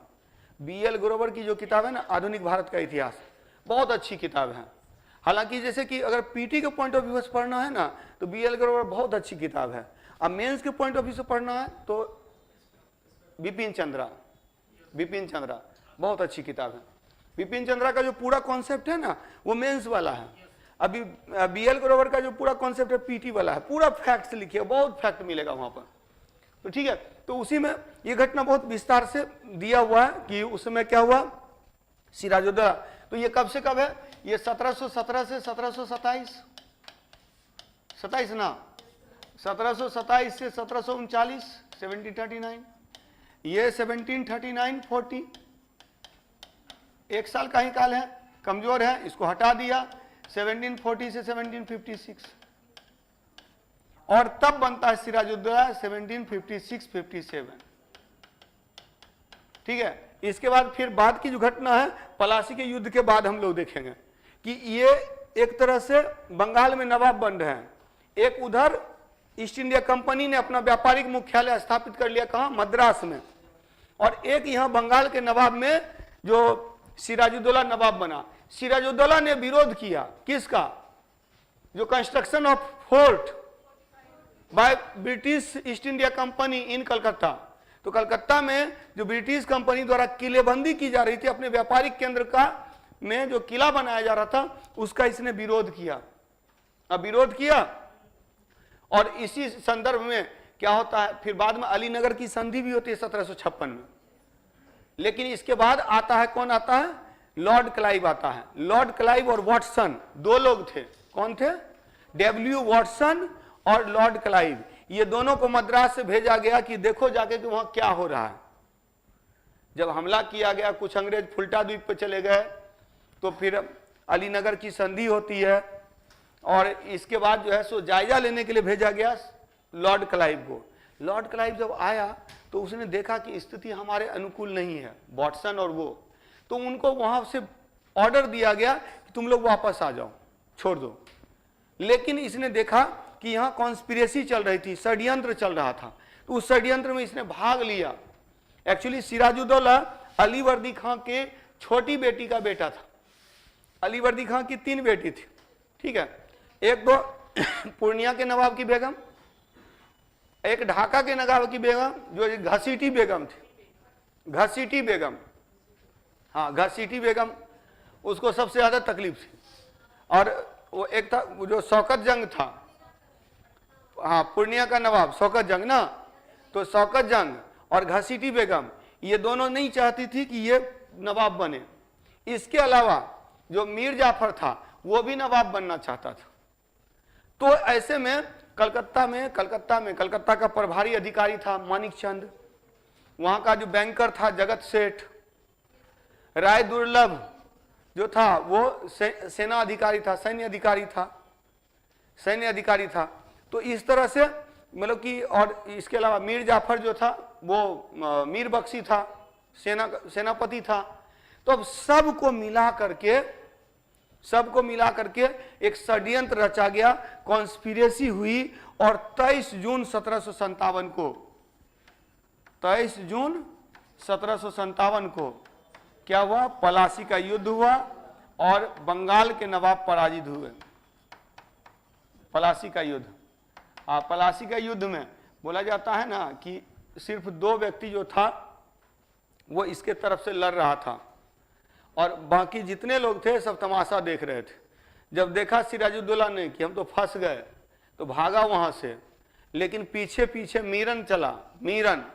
बीएल ग्रोवर की जो किताब है ना आधुनिक भारत का इतिहास, बहुत अच्छी किताब है। हालांकि जैसे कि अगर पीटी के पॉइंट ऑफ व्यू से पढ़ना है ना तो बीएल ग्रोवर बहुत अच्छी किताब है। अब मेंस के पॉइंट ऑफ व्यू से पढ़ना है तो बिपिन चंद्रा बहुत अच्छी किताब है। बिपिन चंद्रा का जो पूरा कॉन्सेप्ट है ना वो मेंस वाला है। अभी बीएल ग्रोवर का जो पूरा कॉन्सेप्ट है पीटी वाला है, पूरा फैक्ट्स लिखे, बहुत फैक्ट मिलेगा वहां पर। तो ठीक है, तो उसी में ये घटना बहुत विस्तार से दिया हुआ है कि उस समय क्या हुआ सिराजुद्दौला। तो ये कब से कब है, ये 1717 से 1727 ना, 1727 से 1739 1739, ये 1739-40, एक साल का ही काल है, कमजोर है, इसको हटा दिया। 1740 से 1756 और तब बनता है सिराजुद्दौला 1756-57। ठीक है, इसके बाद फिर बाद की जो घटना है पलासी के युद्ध के बाद हम लोग देखेंगे कि ये एक तरह से बंगाल में नवाब बन रहे हैं। एक उधर ईस्ट इंडिया कंपनी ने अपना व्यापारिक मुख्यालय स्थापित कर लिया, कहां, मद्रास में, और एक यहां बंगाल के नवाब में जो सिराजुद्दौला नवाब बना। सिराजुद्दौला ने विरोध किया, किसका, जो construction of fort by British east India company इन कलकत्ता। तो कलकत्ता में जो ब्रिटिश कंपनी द्वारा किलेबंदी की जा रही थी, अपने व्यापारिक केंद्र का में जो किला बनाया जा रहा था, उसका इसने विरोध किया। अब विरोध किया और इसी संदर्भ में क्या होता है, फिर बाद में अलीनगर की संधि भी होती है 1756 में। लेकिन इसके बाद आता है, कौन आता है, लॉर्ड क्लाइव आता है। लॉर्ड क्लाइव और वॉटसन दो लोग थे, कौन थे, डब्ल्यू वॉटसन और लॉर्ड क्लाइव। ये दोनों को मद्रास से भेजा गया कि देखो जाके कि वहां क्या हो रहा है। जब हमला किया गया, कुछ अंग्रेज फुल्टा द्वीप पे चले गए, तो फिर अलीनगर की संधि होती है और इसके बाद जो है सो जायजा लेने के लिए भेजा गया लॉर्ड क्लाइव को। लॉर्ड क्लाइव जब आया तो उसने देखा कि स्थिति हमारे अनुकूल नहीं है, वॉटसन और वो, तो उनको वहां से ऑर्डर दिया गया कि तुम लोग वापस आ जाओ, छोड़ दो। लेकिन इसने देखा कि यहाँ कॉन्स्पिरेसी चल रही थी, षड्यंत्र चल रहा था, तो उस षड्यंत्र में इसने भाग लिया। एक्चुअली सिराजुद्दौला अली वर्दी खां के छोटी बेटी का बेटा था। अली वर्दी खां की 3 बेटी थी, ठीक है, एक तो पूर्णिया के नवाब की बेगम, एक ढाका के नवाब की बेगम जो घसीटी बेगम थी, घसीटी बेगम, हाँ घसीटी बेगम, उसको सबसे ज्यादा तकलीफ थी। और वो एक था जो शौकत जंग था, हाँ पूर्णिया का नवाब शौकत जंग ना, तो शौकत जंग और घसीटी बेगम ये दोनों नहीं चाहती थी कि ये नवाब बने। इसके अलावा जो मीर जाफर था वो भी नवाब बनना चाहता था। तो ऐसे में कलकत्ता का प्रभारी अधिकारी था मानिक चंद, वहां का जो बैंकर था जगत सेठ, राय दुर्लभ जो था वो सेना अधिकारी था, सैन्य अधिकारी था। तो इस तरह से मतलब कि, और इसके अलावा मीर जाफर जो था वो मीर बख्शी था, सेनापति था। तो अब सबको मिला करके एक षड्यंत्र रचा गया, कॉन्स्पिरेसी हुई और 23 जून 1757 को क्या हुआ, पलासी का युद्ध हुआ और बंगाल के नवाब पराजित हुए। प्लासी का युद्ध। प्लासी का युद्ध में बोला जाता है ना कि सिर्फ 2 व्यक्ति जो था वो इसके तरफ से लड़ रहा था और बाकी जितने लोग थे सब तमाशा देख रहे थे। जब देखा सिराजुद्दौला ने कि हम तो फंस गए तो भागा वहां से, लेकिन पीछे पीछे मीरन चला। मीरन,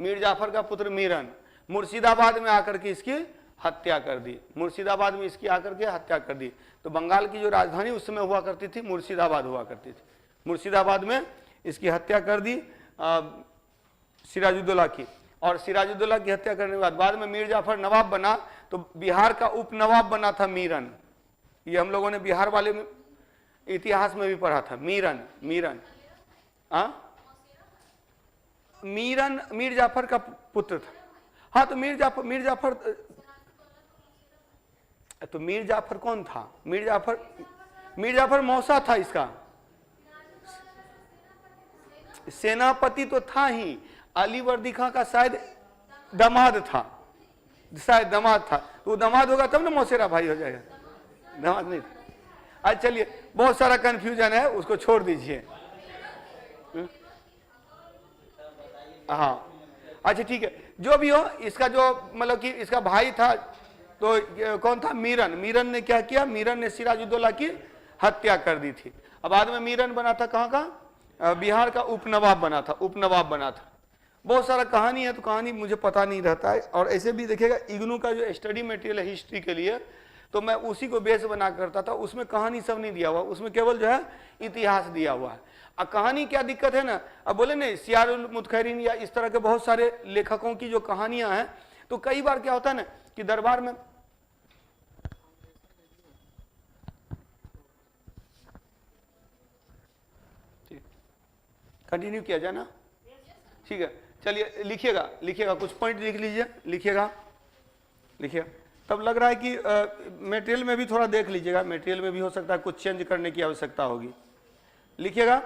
मीर जाफर का पुत्र मीरन, मुर्शिदाबाद में आकर के इसकी हत्या कर दी। मुर्शिदाबाद में इसकी आकर के हत्या कर दी। तो बंगाल की जो राजधानी उस समय हुआ करती थी मुर्शिदाबाद हुआ करती थी। मुर्शिदाबाद में इसकी हत्या कर दी सिराजुद्दौला की। और सिराजुद्दौला की हत्या करने के बाद में मीर जाफर नवाब बना, तो बिहार का उप नवाब बना था मीरन। ये हम लोगों ने बिहार वाले में इतिहास में भी पढ़ा था। मीरन, मीरन मीरन मीर जाफर का पुत्र था। हाँ, तो मीर जाफर तो मीर जाफर कौन था? मीर जाफर मौसा था इसका। सेनापति तो था ही, अलीवर्दी खां का शायद दामाद था, शायद दामाद था। तो दामाद होगा तब ना मौसेरा भाई हो जाएगा, दामाद नहीं था। आज चलिए, बहुत सारा कंफ्यूजन है, उसको छोड़ दीजिए। हाँ, अच्छा ठीक है, जो भी हो, इसका जो मतलब कि इसका भाई था तो कौन था? मीरन। मीरन ने क्या किया? मीरन ने सिराजुद्दौला की हत्या कर दी थी। अब बाद में मीरन बना था कहाँ का? बिहार का उपनवाब बना था, उपनवाब बना था। बहुत सारा कहानी है, तो कहानी मुझे पता नहीं रहता है। और ऐसे भी देखिएगा, इग्नू का जो स्टडी मटेरियल है हिस्ट्री के लिए, तो मैं उसी को बेस बना करता था। उसमें कहानी सब नहीं दिया हुआ, उसमें केवल जो है इतिहास दिया हुआ है। अब कहानी क्या दिक्कत है ना, अब बोले नहीं सियारुल मुतखैरिन या इस तरह के बहुत सारे लेखकों की जो कहानियां हैं, तो कई बार क्या होता है ना कि दरबार में कंटिन्यू किया जाए ना, ठीक है। चलिए लिखिएगा कुछ पॉइंट लिख लीजिए, लिखिएगा। तब लग रहा है कि मटेरियल में भी थोड़ा देख लीजिएगा, मटेरियल में भी हो सकता है कुछ चेंज करने की आवश्यकता होगी। लिखिएगा,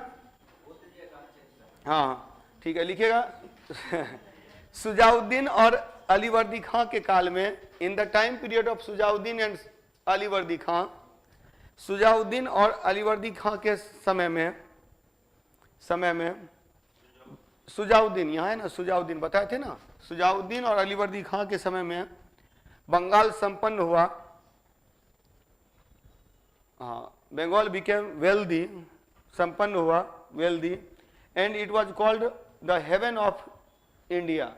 हाँ ठीक है, लिखिएगा। सुजाउद्दीन और अलीवर्दी खां के काल में, in the time period of Shujauddin and Alivardi Khan, Shujauddin और अलीवर्दी खां के समय में सुजाउद्दीन, यहाँ है ना सुजाउद्दीन, बताए थे ना, सुजाउद्दीन और अलीवर्दी खां के समय में बंगाल संपन्न हुआ। हाँ, बंगाल बिकेम वेल्दी, संपन्न हुआ, wealthy, and it was called the haven of India,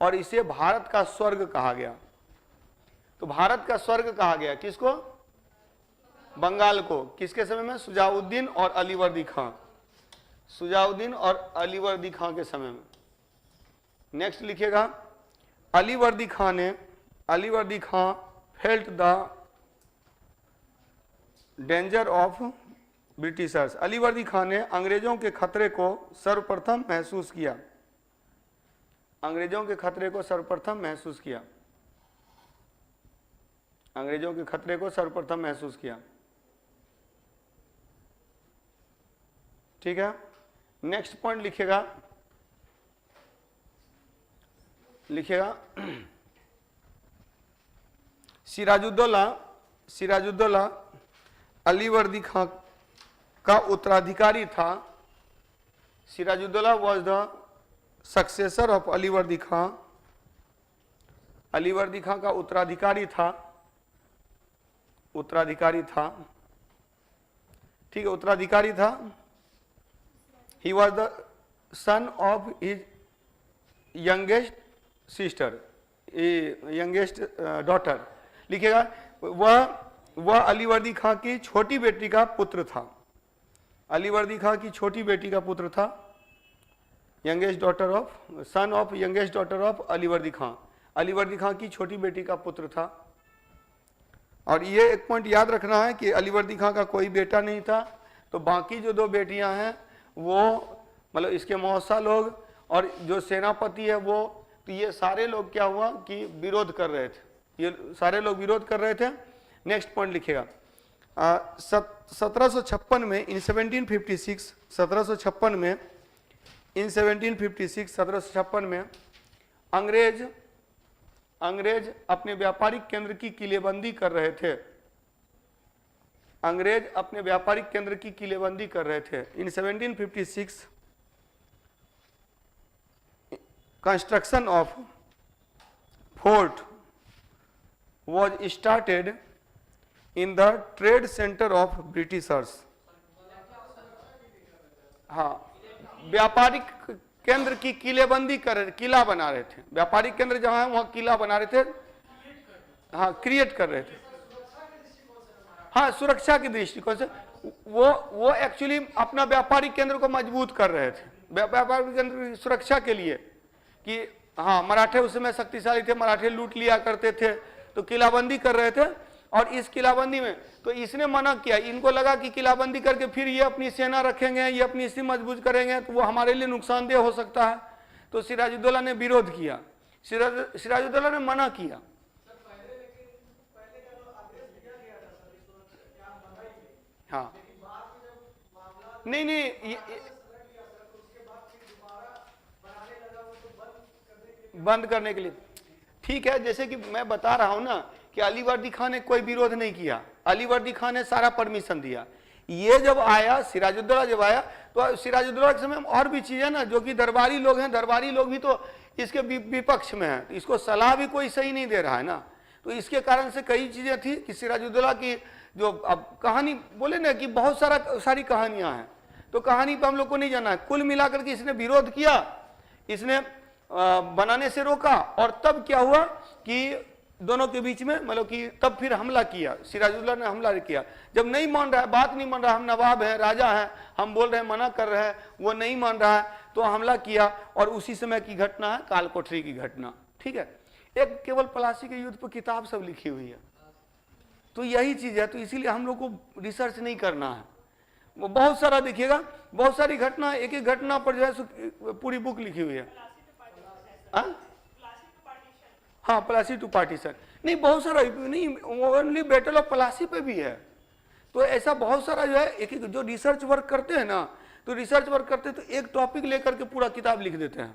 और इसे भारत का स्वर्ग कहा गया। तो भारत का स्वर्ग कहा गया किसको? बंगाल को। किसके समय में? सुजाउद्दीन और अलीवर्दी खां, सुजाउद्दीन और अलीवर्दी खां के समय में। नेक्स्ट लिखिएगा, Alivardi Khan felt the danger of Britishers. Alivardi Khan ने अंग्रेजों के खतरे को सर्वप्रथम महसूस किया, अंग्रेजों के खतरे को सर्वप्रथम महसूस किया, अंग्रेजों के खतरे को सर्वप्रथम महसूस किया। ठीक है, नेक्स्ट पॉइंट लिखिएगा सिराजुद्दौला अलीवर्दी खां का उत्तराधिकारी था। Sirajuddaula was the successor of Alivardi Khan, Alivardi Khan का उत्तराधिकारी था, ठीक है, उत्तराधिकारी था। He was the son of his youngest sister, youngest daughter. लिखिएगा, वह अलीवर्दी खां की छोटी बेटी का पुत्र था, अलीवर्दी खां की छोटी बेटी का पुत्र था, youngest daughter of, son of youngest daughter of Alivardi Khan, Alivardi Khan की छोटी बेटी का पुत्र था। और ये एक पॉइंट याद रखना है कि अलीवर्दी खां का कोई बेटा नहीं था, तो बाकी जो 2 बेटियां हैं वो मतलब इसके मौसा लोग और जो सेनापति है वो, तो ये सारे लोग क्या हुआ कि विरोध कर रहे थे, ये सारे लोग विरोध कर रहे थे। नेक्स्ट पॉइंट लिखिएगा, 1756 में, इन 1756, 1756 में, इन 1756, 1756 में अंग्रेज अपने व्यापारिक केंद्र की किलेबंदी कर रहे थे। अंग्रेज अपने व्यापारिक केंद्र की किलेबंदी कर रहे थे। इन 1756 construction of fort was started in the trade center of Britishers। हाँ, व्यापारिक केंद्र की किलेबंदी कर, किला बना रहे थे। व्यापारिक केंद्र जहां है वहां किला बना रहे थे, हाँ क्रिएट कर रहे थे, हाँ सुरक्षा के दृष्टिकोण से वो एक्चुअली अपना व्यापारिक केंद्र को मजबूत कर रहे थे, व्यापारिक केंद्र की सुरक्षा के लिए कि हाँ मराठे उस समय शक्तिशाली थे, मराठे लूट लिया करते थे, तो किलाबंदी कर रहे थे। और इस किलाबंदी में तो इसने मना किया, इनको लगा कि किलाबंदी करके फिर ये अपनी सेना रखेंगे, ये अपनी स्थिति मजबूत करेंगे तो वो हमारे लिए नुकसानदेह हो सकता है। तो सिराजुद्दौला ने विरोध किया, सिराजुद्दौला ने मना किया। हाँ नहीं बंद करने के लिए ठीक है। जैसे कि मैं बता रहा हूं ना कि अली वर्दी खान ने कोई विरोध नहीं किया, अली वर्दी खान ने सारा परमिशन दिया। ये जब आया, सिराजुद्दौला जब आया तो सिराजुद्दौला के समय और भी चीजें ना जो कि दरबारी लोग हैं, दरबारी लोग भी तो इसके विपक्ष में हैं, तो इसको सलाह भी कोई सही नहीं दे रहा है ना। तो इसके कारण से कई चीजें थी कि सिराजुद्दौला की जो अब कहानी बोले ना कि बहुत सारी कहानियां हैं, तो कहानी पर हम लोग को नहीं जाना है। कुल मिलाकर के इसने विरोध किया, इसने बनाने से रोका, और तब क्या हुआ कि दोनों के बीच में मतलब कि तब फिर हमला किया, सिराजुद्दौला ने हमला किया। जब नहीं मान रहा है, बात नहीं मान रहा, हम नवाब हैं, राजा हैं, हम बोल रहे हैं, मना कर रहे हैं, वो नहीं मान रहा है, तो हमला किया। और उसी समय की घटना है काल कोठरी की घटना, ठीक है। एक केवल प्लासी के युद्ध पर किताब सब लिखी हुई है, तो यही चीज है। तो इसीलिए हम लोग को रिसर्च नहीं करना है, वो बहुत सारा देखिएगा, बहुत सारी घटना, एक एक घटना पर जो है पूरी बुक लिखी हुई है। हाँ प्लासी टू पार्टीशन नहीं, बहुत सारा नहीं, ओनली बैटल ऑफ प्लासी पे भी है। तो ऐसा बहुत सारा जो है, एक एक जो रिसर्च वर्क करते हैं ना, तो रिसर्च वर्क करते हैं तो एक टॉपिक लेकर के पूरा किताब लिख देते हैं,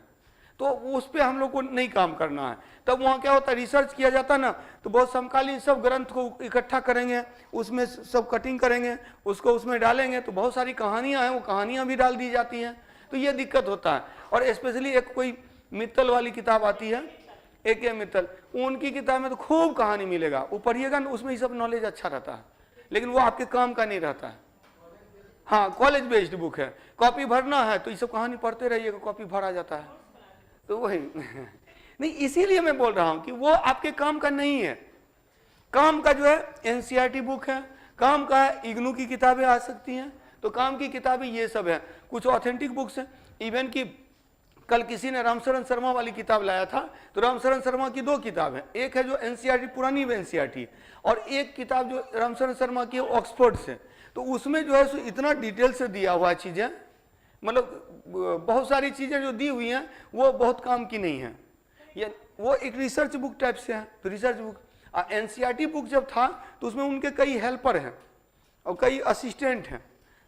तो उस पर हम लोग को नहीं काम करना है। तब वहाँ क्या होता है, रिसर्च किया जाता है ना, तो बहुत समकालीन सब ग्रंथ को इकट्ठा करेंगे, उसमें सब कटिंग करेंगे, उसको उसमें डालेंगे, तो बहुत सारी कहानियाँ हैं, वो कहानियाँ भी डाल दी जाती हैं, तो ये दिक्कत होता है। और स्पेशली एक कोई मित्तल वाली किताब आती है, एक मित्तल, उनकी किताब में तो खूब कहानी मिलेगा, वो पढ़िएगा ना, उसमें ये सब नॉलेज अच्छा रहता है, लेकिन वो आपके काम का नहीं रहता है। हाँ कॉलेज बेस्ड बुक है, कॉपी भरना है तो ये सब कहानी पढ़ते रहिएगा, कॉपी भरा जाता है, तो वही नहीं, इसीलिए मैं बोल रहा हूं कि वो आपके काम का नहीं है। काम का जो है एनसीईआरटी बुक है, काम का है इग्नू की किताबें आ सकती हैं, तो काम की किताबें ये सब है। कुछ ऑथेंटिक बुक्स हैं, इवन की कल किसी ने रामशरण शर्मा वाली किताब लाया था, तो रामशरण शर्मा की दो किताब है, एक है जो एनसीईआरटी पुरानी एनसीईआरटी, और एक किताब जो रामशरण शर्मा की ऑक्सफोर्ड से, तो उसमें जो है सो इतना डिटेल से दिया हुआ चीजें, मतलब बहुत सारी चीजें जो दी हुई हैं वो बहुत काम की नहीं है, ये वो एक रिसर्च बुक टाइप से है। तो रिसर्च बुक एनसीईआरटी बुक जब था तो उसमें उनके कई हेल्पर हैं और कई असिस्टेंट हैं,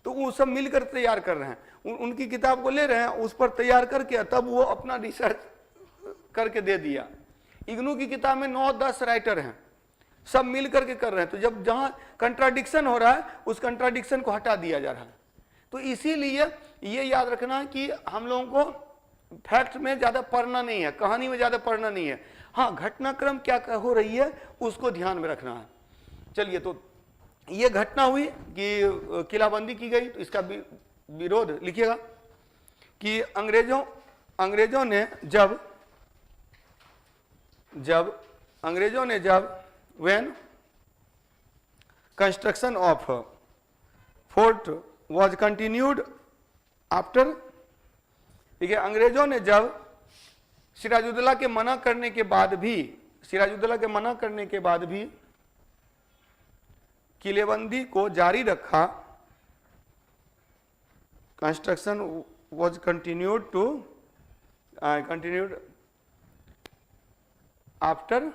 तो वो सब मिलकर तैयार कर रहे हैं, उनकी किताब को ले रहे हैं, उस पर तैयार करके तब वो अपना रिसर्च करके दे दिया। इग्नू की किताब में 9-10 राइटर हैं, सब मिल करके कर रहे हैं, तो जब जहां कंट्राडिक्शन हो रहा है उस कंट्राडिक्शन को हटा दिया जा रहा है। तो इसीलिए ये याद रखना कि हम लोगों को फैक्ट में ज्यादा पढ़ना नहीं है, कहानी में ज्यादा पढ़ना नहीं है, हाँ घटनाक्रम क्या हो रही है उसको ध्यान में रखना है। चलिए, तो ये घटना हुई कि किलाबंदी की गई, तो इसका विरोध लिखिएगा कि अंग्रेजों ने जब when construction of fort was continued after, ठीक है, अंग्रेजों ने जब सिराजुद्दौला के मना करने के बाद भी किलेबंदी को जारी रखा, कंस्ट्रक्शन वॉज कंटिन्यूड आफ्टर,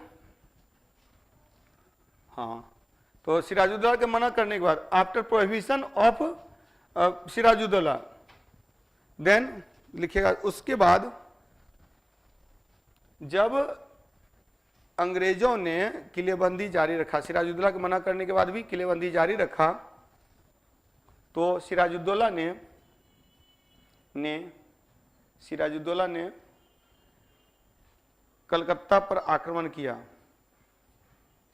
हाँ, तो सिराजुद्दौला के मना करने के बाद after prohibition of Sirajuddaulah, then लिखिएगा उसके बाद जब अंग्रेजों ने किलेबंदी जारी रखा, सिराजुद्दौला के मना करने के बाद भी किलेबंदी जारी रखा, तो सिराजुद्दौला ने कलकत्ता पर आक्रमण किया।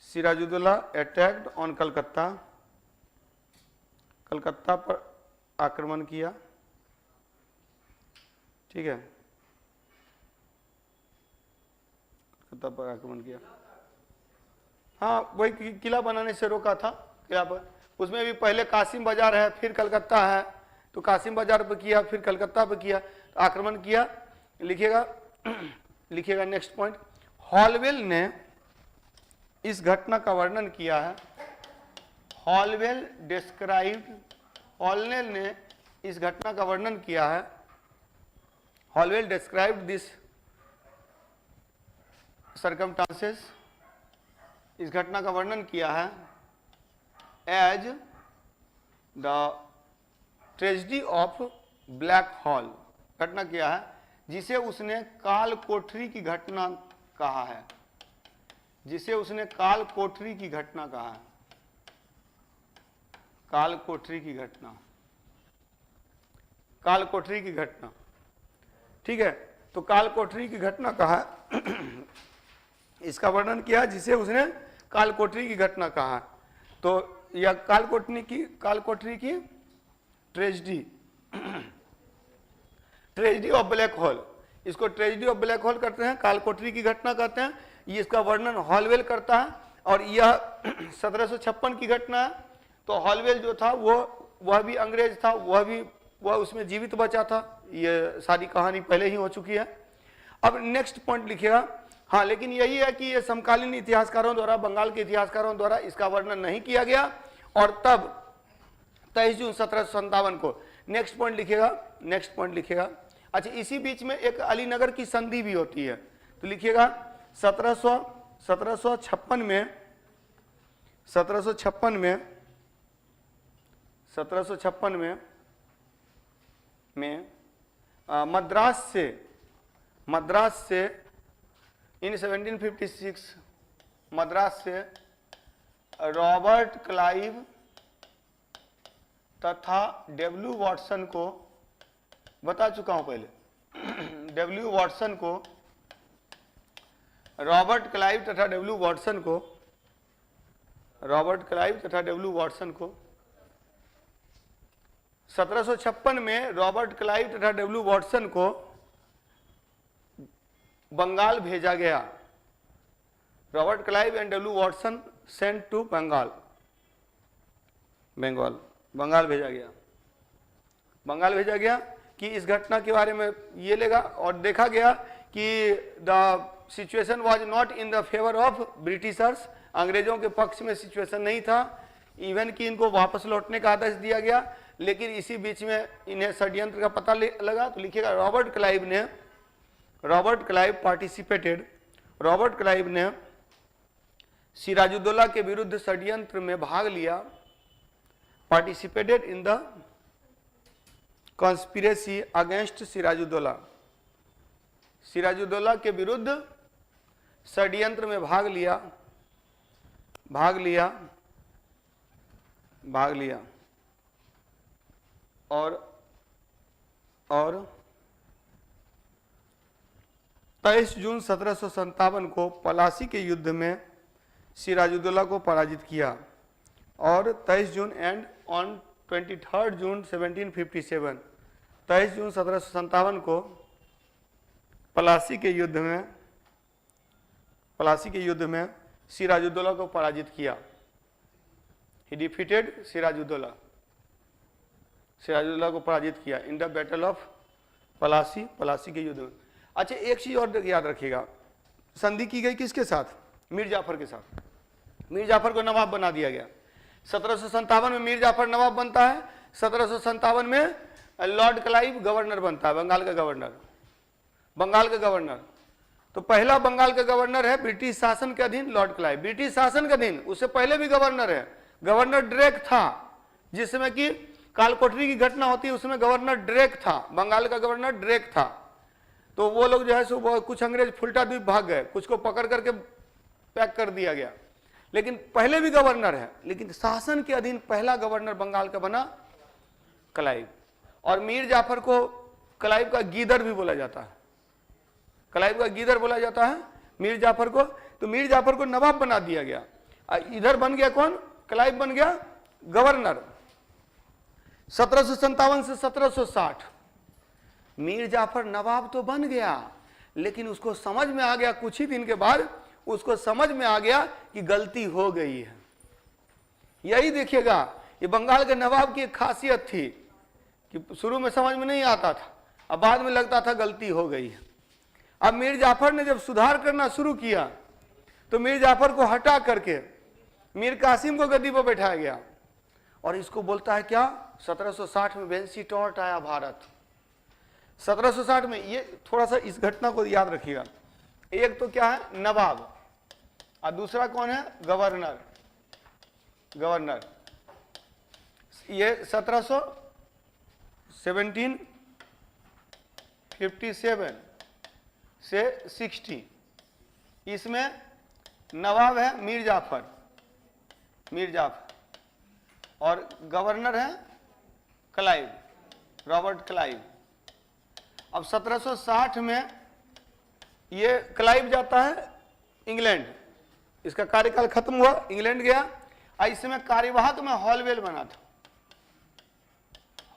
सिराजुद्दौला अटैक्ड ऑन कलकत्ता, कलकत्ता पर आक्रमण किया। ठीक है, कलकत्ता पर आक्रमण किया। हाँ, वही किला बनाने से रोका था किला पर। उसमें भी पहले कासिम बाजार है, फिर कलकत्ता है, तो कासिम बाजार पर किया, फिर कलकत्ता पर किया, तो आक्रमण किया। लिखिएगा नेक्स्ट पॉइंट। हॉलवेल ने इस घटना का वर्णन किया है। हॉलवेल ने इस घटना का वर्णन किया है। हॉलवेल डिस्क्राइब्ड दिस सर्कमस्टांसेस, इस घटना का वर्णन किया है as the tragedy of black hall. घटना किया है जिसे उसने काल कोठरी की घटना कहा है, जिसे उसने काल कोठरी की घटना कहा है। काल कोठरी की घटना, काल कोठरी की घटना। ठीक है, तो काल कोठरी की घटना कहा, इसका वर्णन किया जिसे उसने काल कोठरी की घटना कहा। तो यह काल कोठरी की ट्रेजेडी ऑफ ब्लैक होल, इसको ट्रेजेडी ऑफ ब्लैक होल करते हैं, काल कोठरी की घटना कहते हैं। ये इसका वर्णन हॉलवेल करता है, और यह 1756 की घटना है। तो हॉलवेल जो था वह भी अंग्रेज था, वह उसमें जीवित बचा था। ये सारी कहानी पहले ही हो चुकी है। अब नेक्स्ट पॉइंट लिखिएगा। हाँ, लेकिन यही है कि ये समकालीन इतिहासकारों द्वारा, बंगाल के इतिहासकारों द्वारा इसका वर्णन नहीं किया गया। और तब 23 जून 1757 को, नेक्स्ट पॉइंट लिखिएगा। अच्छा, इसी बीच में एक अलीनगर की संधि भी होती है, तो लिखिएगा 1756 में मद्रास से इन 1756 मद्रास से रॉबर्ट क्लाइव तथा डब्ल्यू वॉटसन को, बता चुका हूं पहले, डब्ल्यू वॉटसन को, रॉबर्ट क्लाइव तथा डब्ल्यू वॉटसन को 1756 में रॉबर्ट क्लाइव तथा डब्ल्यू वॉटसन को बंगाल भेजा गया। Robert Clive and W Watson sent to Bengal भेजा गया कि इस घटना के बारे में ये लेगा। और देखा गया कि the situation was not in the favour of Britishers, अंग्रेजों के पक्ष में सिचुएशन नहीं था। इवन कि इनको वापस लौटने का आदेश दिया गया, लेकिन इसी बीच में इन्हें षड्यंत्र का पता लगा। तो लिखिएगा रॉबर्ट क्लाइव ने सिराजुद्दौला के विरुद्ध षड्यंत्र में भाग लिया, participated in the conspiracy against Sirajuddaulah. Sirajuddaulah के विरुद्ध षड्यंत्र में भाग लिया और 23 जून 1757 को पलासी के युद्ध में सिराजुद्दौला को पराजित किया। और 23 जून एंड ऑन 23 जून 1757, 23 जून 1757 को पलासी के युद्ध में सिराजुद्दौला को पराजित किया। ही डिफीटेड सिराजुद्दौला को पराजित किया in the battle of Plassey के युद्ध में। अच्छा, एक चीज और याद रखिएगा, संधि की गई किसके साथ? मीर जाफर के साथ। मीर जाफर को नवाब बना दिया गया। 1757 में मीर जाफर नवाब बनता है, 1757 में लॉर्ड क्लाइव गवर्नर बनता है, बंगाल का गवर्नर। तो पहला बंगाल का गवर्नर है ब्रिटिश शासन के अधीन लॉर्ड क्लाइव, ब्रिटिश शासन के अधीन। उससे पहले भी गवर्नर है, गवर्नर ड्रेक था, जिसमें कि कालकोठरी की घटना होती है, उसमें गवर्नर ड्रेक था, बंगाल का गवर्नर ड्रेक था। तो वो लोग जो है सो कुछ अंग्रेज फुल्टा द्वीप भाग गए, कुछ को पकड़ करके पैक कर दिया गया, लेकिन पहले भी गवर्नर है। लेकिन शासन के अधीन पहला गवर्नर बंगाल का बना क्लाइव। और मीर जाफर को क्लाइव का गीदर भी बोला जाता है, क्लाइव का गीदर बोला जाता है मीर जाफर को। तो मीर जाफर को नवाब बना दिया गया, इधर बन गया कौन, क्लाइव बन गया गवर्नर। 1757 से 1760 मीर जाफर नवाब तो बन गया, लेकिन उसको समझ में आ गया, कुछ ही दिन के बाद उसको समझ में आ गया कि गलती हो गई है। यही देखिएगा, ये बंगाल के नवाब की एक खासियत थी कि शुरू में समझ में नहीं आता था, अब बाद में लगता था गलती हो गई है। अब मीर जाफर ने जब सुधार करना शुरू किया तो मीर जाफर को हटा करके मीर कासिम को गद्दी पर बैठाया गया। और इसको बोलता है क्या, 1760 में वेंसीटॉर्ट आया भारत। 1760 में, ये थोड़ा सा इस घटना को याद रखिएगा, एक तो क्या है नवाब और दूसरा कौन है गवर्नर। गवर्नर ये 1757 से 60, इसमें नवाब है मीर जाफर, और गवर्नर है क्लाइव, रॉबर्ट क्लाइव। अब 1760 में ये क्लाइव जाता है इंग्लैंड, इसका कार्यकाल खत्म हुआ, इंग्लैंड गया। और इसमें कार्यवाहक में हॉलवेल बना था,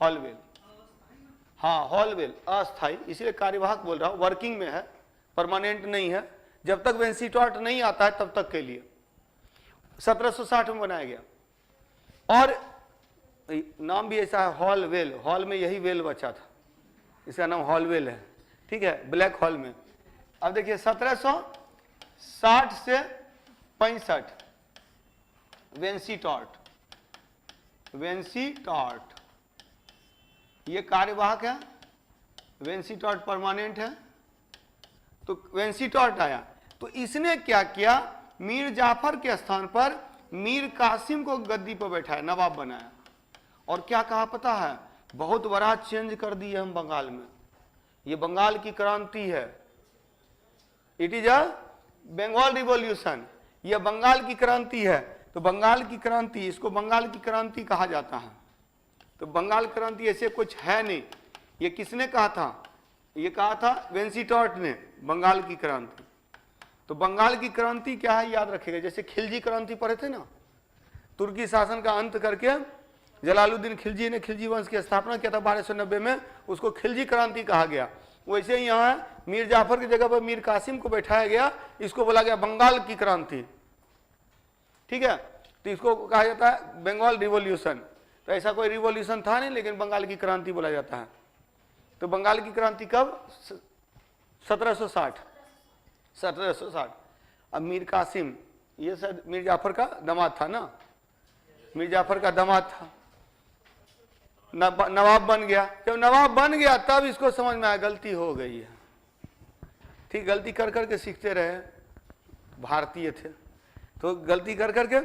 हॉलवेल, हाँ हॉलवेल अस्थाई, इसलिए कार्यवाहक बोल रहा हूं, वर्किंग में है, परमानेंट नहीं है, जब तक वेंसीटॉर्ट नहीं आता है तब तक के लिए 1760 में बनाया गया। और नाम भी ऐसा है हॉलवेल, हॉल में यही वेल बचा था, इसका नाम हॉलवेल है, ठीक है, ब्लैक हॉल में। अब देखिए 1760 से 65 वेंसीटॉर्ट ये कार्यवाहक है, वेंसीटॉर्ट परमानेंट है। तो वेंसीटॉर्ट आया तो इसने क्या किया, मीर जाफर के स्थान पर मीर कासिम को गद्दी पर बैठाया, नवाब बनाया। और क्या कहा पता है, बहुत बड़ा चेंज कर दिए हम बंगाल में, ये बंगाल की क्रांति है, it is a Bengal revolution, यह बंगाल की क्रांति है। तो बंगाल की क्रांति, इसको बंगाल की क्रांति कहा जाता है। तो बंगाल क्रांति ऐसे कुछ है नहीं, ये किसने कहा था, ये कहा था वेंसीटॉर्ट ने, बंगाल की क्रांति। तो बंगाल की क्रांति क्या है याद रखिएगा, जैसे खिलजी क्रांति पढ़े थे ना, तुर्की शासन का अंत करके जलालुद्दीन खिलजी ने खिलजी वंश की स्थापना किया था 1290 में, उसको खिलजी क्रांति कहा गया। वैसे ही यहाँ मीर जाफर की जगह पर मीर कासिम को बैठाया गया, इसको बोला गया बंगाल की क्रांति, ठीक है। तो इसको कहा जाता है बंगाल रिवॉल्यूशन। तो ऐसा कोई रिवॉल्यूशन था नहीं, लेकिन बंगाल की क्रांति बोला जाता है। तो बंगाल की क्रांति कब, 1760। अब मीर कासिम ये शायद मीर जाफर का दामाद था ना, मीर जाफर का दामाद था, नवाब बन गया। जब नवाब बन गया तब इसको समझ में आया गलती हो गई है, ठीक, गलती कर करके सीखते रहे, भारतीय थे तो गलती कर करके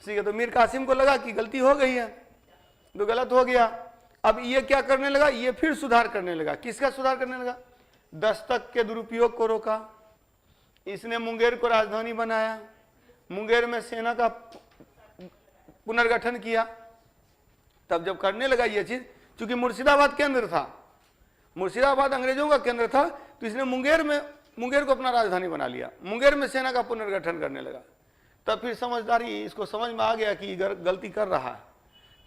सीखे। तो मीर कासिम को लगा कि गलती हो गई है, तो गलत हो गया। अब ये क्या करने लगा, ये फिर सुधार करने लगा। किसका सुधार करने लगा, दस्तक के दुरुपयोग को रोका, इसने मुंगेर को राजधानी बनाया, मुंगेर में सेना का पुनर्गठन किया। तब जब करने लगा ये चीज, क्योंकि मुर्शिदाबाद केंद्र था, मुर्शिदाबाद अंग्रेजों का केंद्र था, तो इसने मुंगेर को अपना राजधानी बना लिया, मुंगेर में सेना का पुनर्गठन करने लगा। तब फिर समझदारी, इसको समझ में आ गया कि गलती कर रहा है,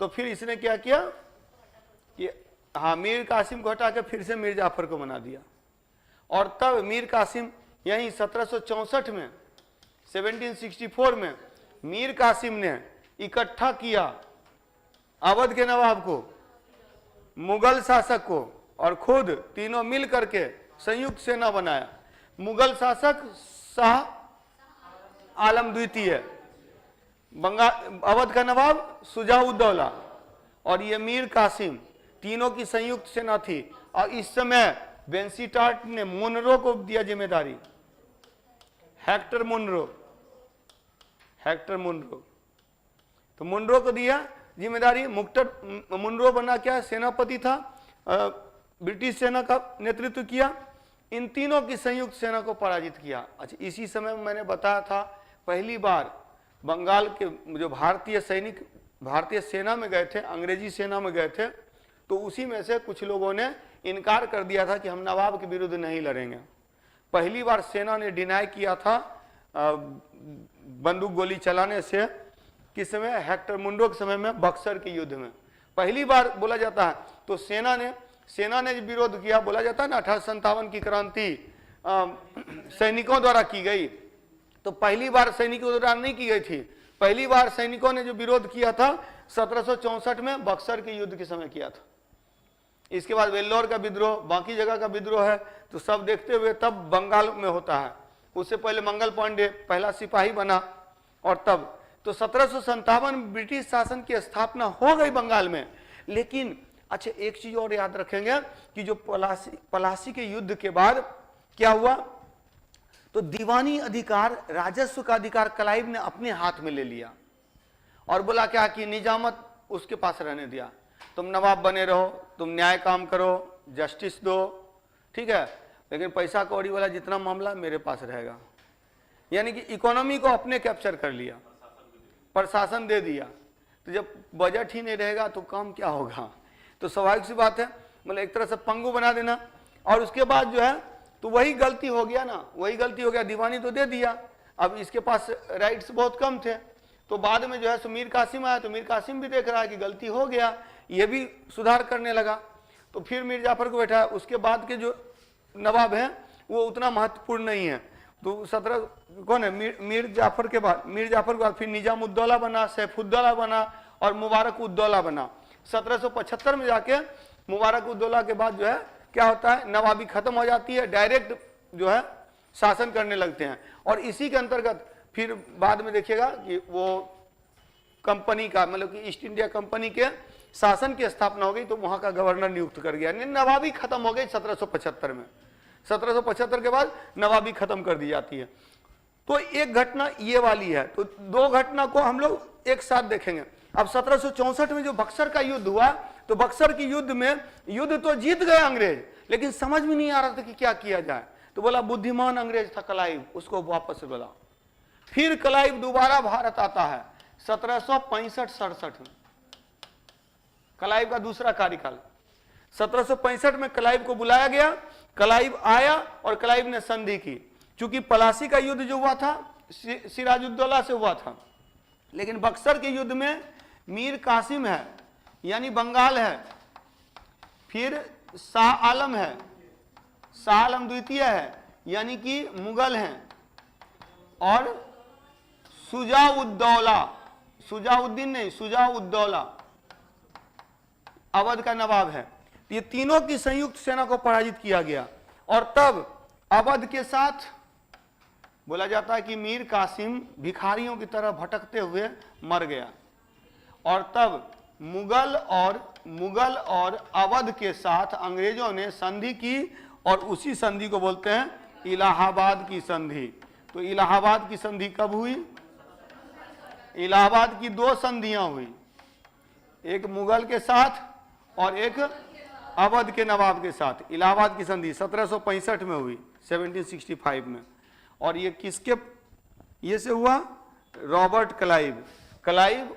तो फिर इसने क्या किया कि हाँ मीर कासिम को हटा के फिर से मीर जाफर को बना दिया। और तब मीर कासिम यहीं 1764 में, 1764 में मीर कासिम ने इकट्ठा किया अवध के नवाब को, मुगल शासक को और खुद, तीनों मिल करके संयुक्त सेना बनाया। मुगल शासक शाह आलम द्वितीय, अवध का नवाब सुजाउद्दौला और ये मीर कासिम, तीनों की संयुक्त सेना थी। और इस समय वेंसीटॉर्ट ने मुनरो को दिया जिम्मेदारी, हेक्टर मुनरो, तो मुनरो को दिया जिम्मेदारी। मुनरो बना क्या, सेनापति था, ब्रिटिश सेना का नेतृत्व किया, इन तीनों की संयुक्त सेना को पराजित किया। अच्छा, इसी समय मैंने बताया था पहली बार बंगाल के जो भारतीय सैनिक भारतीय सेना में गए थे, अंग्रेजी सेना में गए थे, तो उसी में से कुछ लोगों ने इनकार कर दिया था कि हम नवाब के विरुद्ध नहीं लड़ेंगे। पहली बार सेना ने डिनाई किया था बंदूक गोली चलाने से, किस समय, हेक्टर मुंडो के समय में, बक्सर के युद्ध में पहली बार बोला जाता है। तो सेना ने विरोध किया, बोला जाता है ना 1857 की क्रांति सैनिकों द्वारा की गई, तो पहली बार सैनिकों द्वारा नहीं की गई थी, पहली बार सैनिकों ने जो विरोध किया था 1764 में बक्सर के युद्ध के समय किया था। इसके बाद वेल्लोर का विद्रोह, बाकी जगह का विद्रोह है, तो सब देखते हुए तब बंगाल में होता है। उससे पहले मंगल पांडे पहला सिपाही बना, और तब तो 1757 ब्रिटिश शासन की स्थापना हो गई बंगाल में। लेकिन अच्छा एक चीज और याद रखेंगे कि जो पलासी के युद्ध के बाद क्या हुआ, तो दीवानी अधिकार, राजस्व का अधिकार क्लाइव ने अपने हाथ में ले लिया और बोला क्या कि निजामत उसके पास रहने दिया, तुम नवाब बने रहो, तुम न्याय काम करो, जस्टिस दो, ठीक है, लेकिन पैसा कौड़ी वाला जितना मामला मेरे पास रहेगा। यानी कि इकोनॉमी को अपने कैप्चर कर लिया, प्रशासन दे दिया। तो जब बजट ही नहीं रहेगा तो काम क्या होगा, तो स्वाभाविक सी बात है, मतलब एक तरह से पंगु बना देना। और उसके बाद जो है तो वही गलती हो गया ना, वही गलती हो गया, दीवानी तो दे दिया, अब इसके पास राइट्स बहुत कम थे। तो बाद में जो है मीर कासिम आया, तो मीर कासिम भी देख रहा है कि गलती हो गया, ये भी सुधार करने लगा, तो फिर मीर जाफर को बैठा। उसके बाद के जो नवाब हैं वो उतना महत्वपूर्ण नहीं है। तो 17 कौन है, मीर जाफर के बाद फिर निजामुद्दौला बना, सैफुद्दौला बना और मुबारक उद्दौला बना। 1775 में जाके मुबारक उद्दौला के बाद जो है क्या होता है, नवाबी खत्म हो जाती है, डायरेक्ट जो है शासन करने लगते हैं। और इसी के अंतर्गत फिर बाद में देखिएगा कि वो कंपनी का, मतलब कि ईस्ट इंडिया कंपनी के शासन की स्थापना हो गई, तो वहां का गवर्नर नियुक्त कर गया। नवाबी खत्म हो गई 1775 में। 1775 के बाद नवाबी खत्म कर दी जाती है। तो एक घटना ये वाली है, तो दो घटना को हम लोग एक साथ देखेंगे। अब 1764 में जो बक्सर का युद्ध हुआ, तो बक्सर की युद्ध में युद्ध तो जीत गए अंग्रेज, लेकिन समझ में नहीं आ रहा था कि क्या किया जाए। तो बोला बुद्धिमान अंग्रेज था क्लाइव, उसको वापस बोला। फिर क्लाइव दोबारा भारत आता है 1765-67 में, क्लाइव का दूसरा कार्यकाल। 1765 में क्लाइव को बुलाया गया, क्लाइव आया और क्लाइव ने संधि की। चूंकि पलासी का युद्ध जो हुआ था सिराजुद्दौला से हुआ था, लेकिन बक्सर के युद्ध में मीर कासिम है यानी बंगाल है, फिर शाह आलम है, शाह आलम द्वितीय है यानी कि मुगल हैं, और सुजाउद्दीन नहीं, सुजाउद्दौला अवध का नवाब है। ये तीनों की संयुक्त सेना को पराजित किया गया, और तब अवध के साथ बोला जाता है कि मीर कासिम भिखारियों की तरह भटकते हुए मर गया। और तब मुगल और अवध के साथ अंग्रेजों ने संधि की, और उसी संधि को बोलते हैं इलाहाबाद की संधि। तो इलाहाबाद की संधि कब हुई? इलाहाबाद की दो संधियां हुई, एक मुगल के साथ और एक अवध के नवाब के साथ। इलाहाबाद की संधि 1765 में हुई, 1765 में। और ये किसके ये से हुआ? Robert Clive. क्लाइव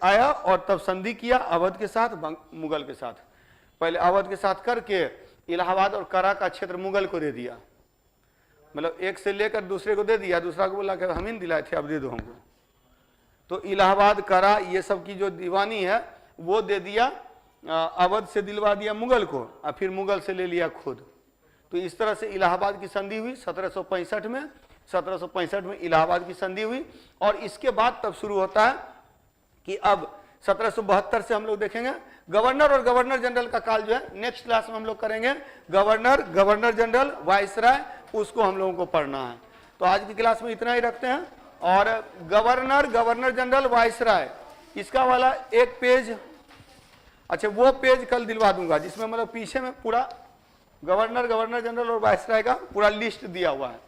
आया और तब संधि किया अवध के साथ, मुगल के साथ। पहले अवध के साथ करके इलाहाबाद और करा का क्षेत्र मुगल को दे दिया, मतलब एक से लेकर दूसरे को दे दिया, दूसरा को बोला कि हम ही दिलाए थे, अब दे दो हमको। तो इलाहाबाद, करा, ये सब की जो दीवानी है वो दे दिया, अवध से दिलवा दिया मुगल को, और फिर मुगल से ले लिया खुद। तो इस तरह से इलाहाबाद की संधि हुई 1765 में। 1765 में इलाहाबाद की संधि हुई, और इसके बाद तब शुरू होता है कि अब 1772 से हम लोग देखेंगे गवर्नर और गवर्नर जनरल का काल जो है नेक्स्ट क्लास में हम लोग करेंगे। गवर्नर जनरल, वाइसराय, उसको हम लोगों को पढ़ना है। तो आज की क्लास में इतना ही रखते हैं। और गवर्नर जनरल, वाइसराय, इसका वाला एक पेज, अच्छा वो पेज कल दिलवा दूंगा, जिसमें मतलब पीछे में पूरा गवर्नर जनरल और वाइसराय का पूरा लिस्ट दिया हुआ है।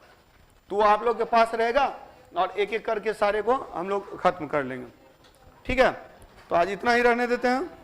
तो वो आप लोग के पास रहेगा, और एक एक करके सारे को हम लोग खत्म कर लेंगे। ठीक है, तो आज इतना ही रहने देते हैं।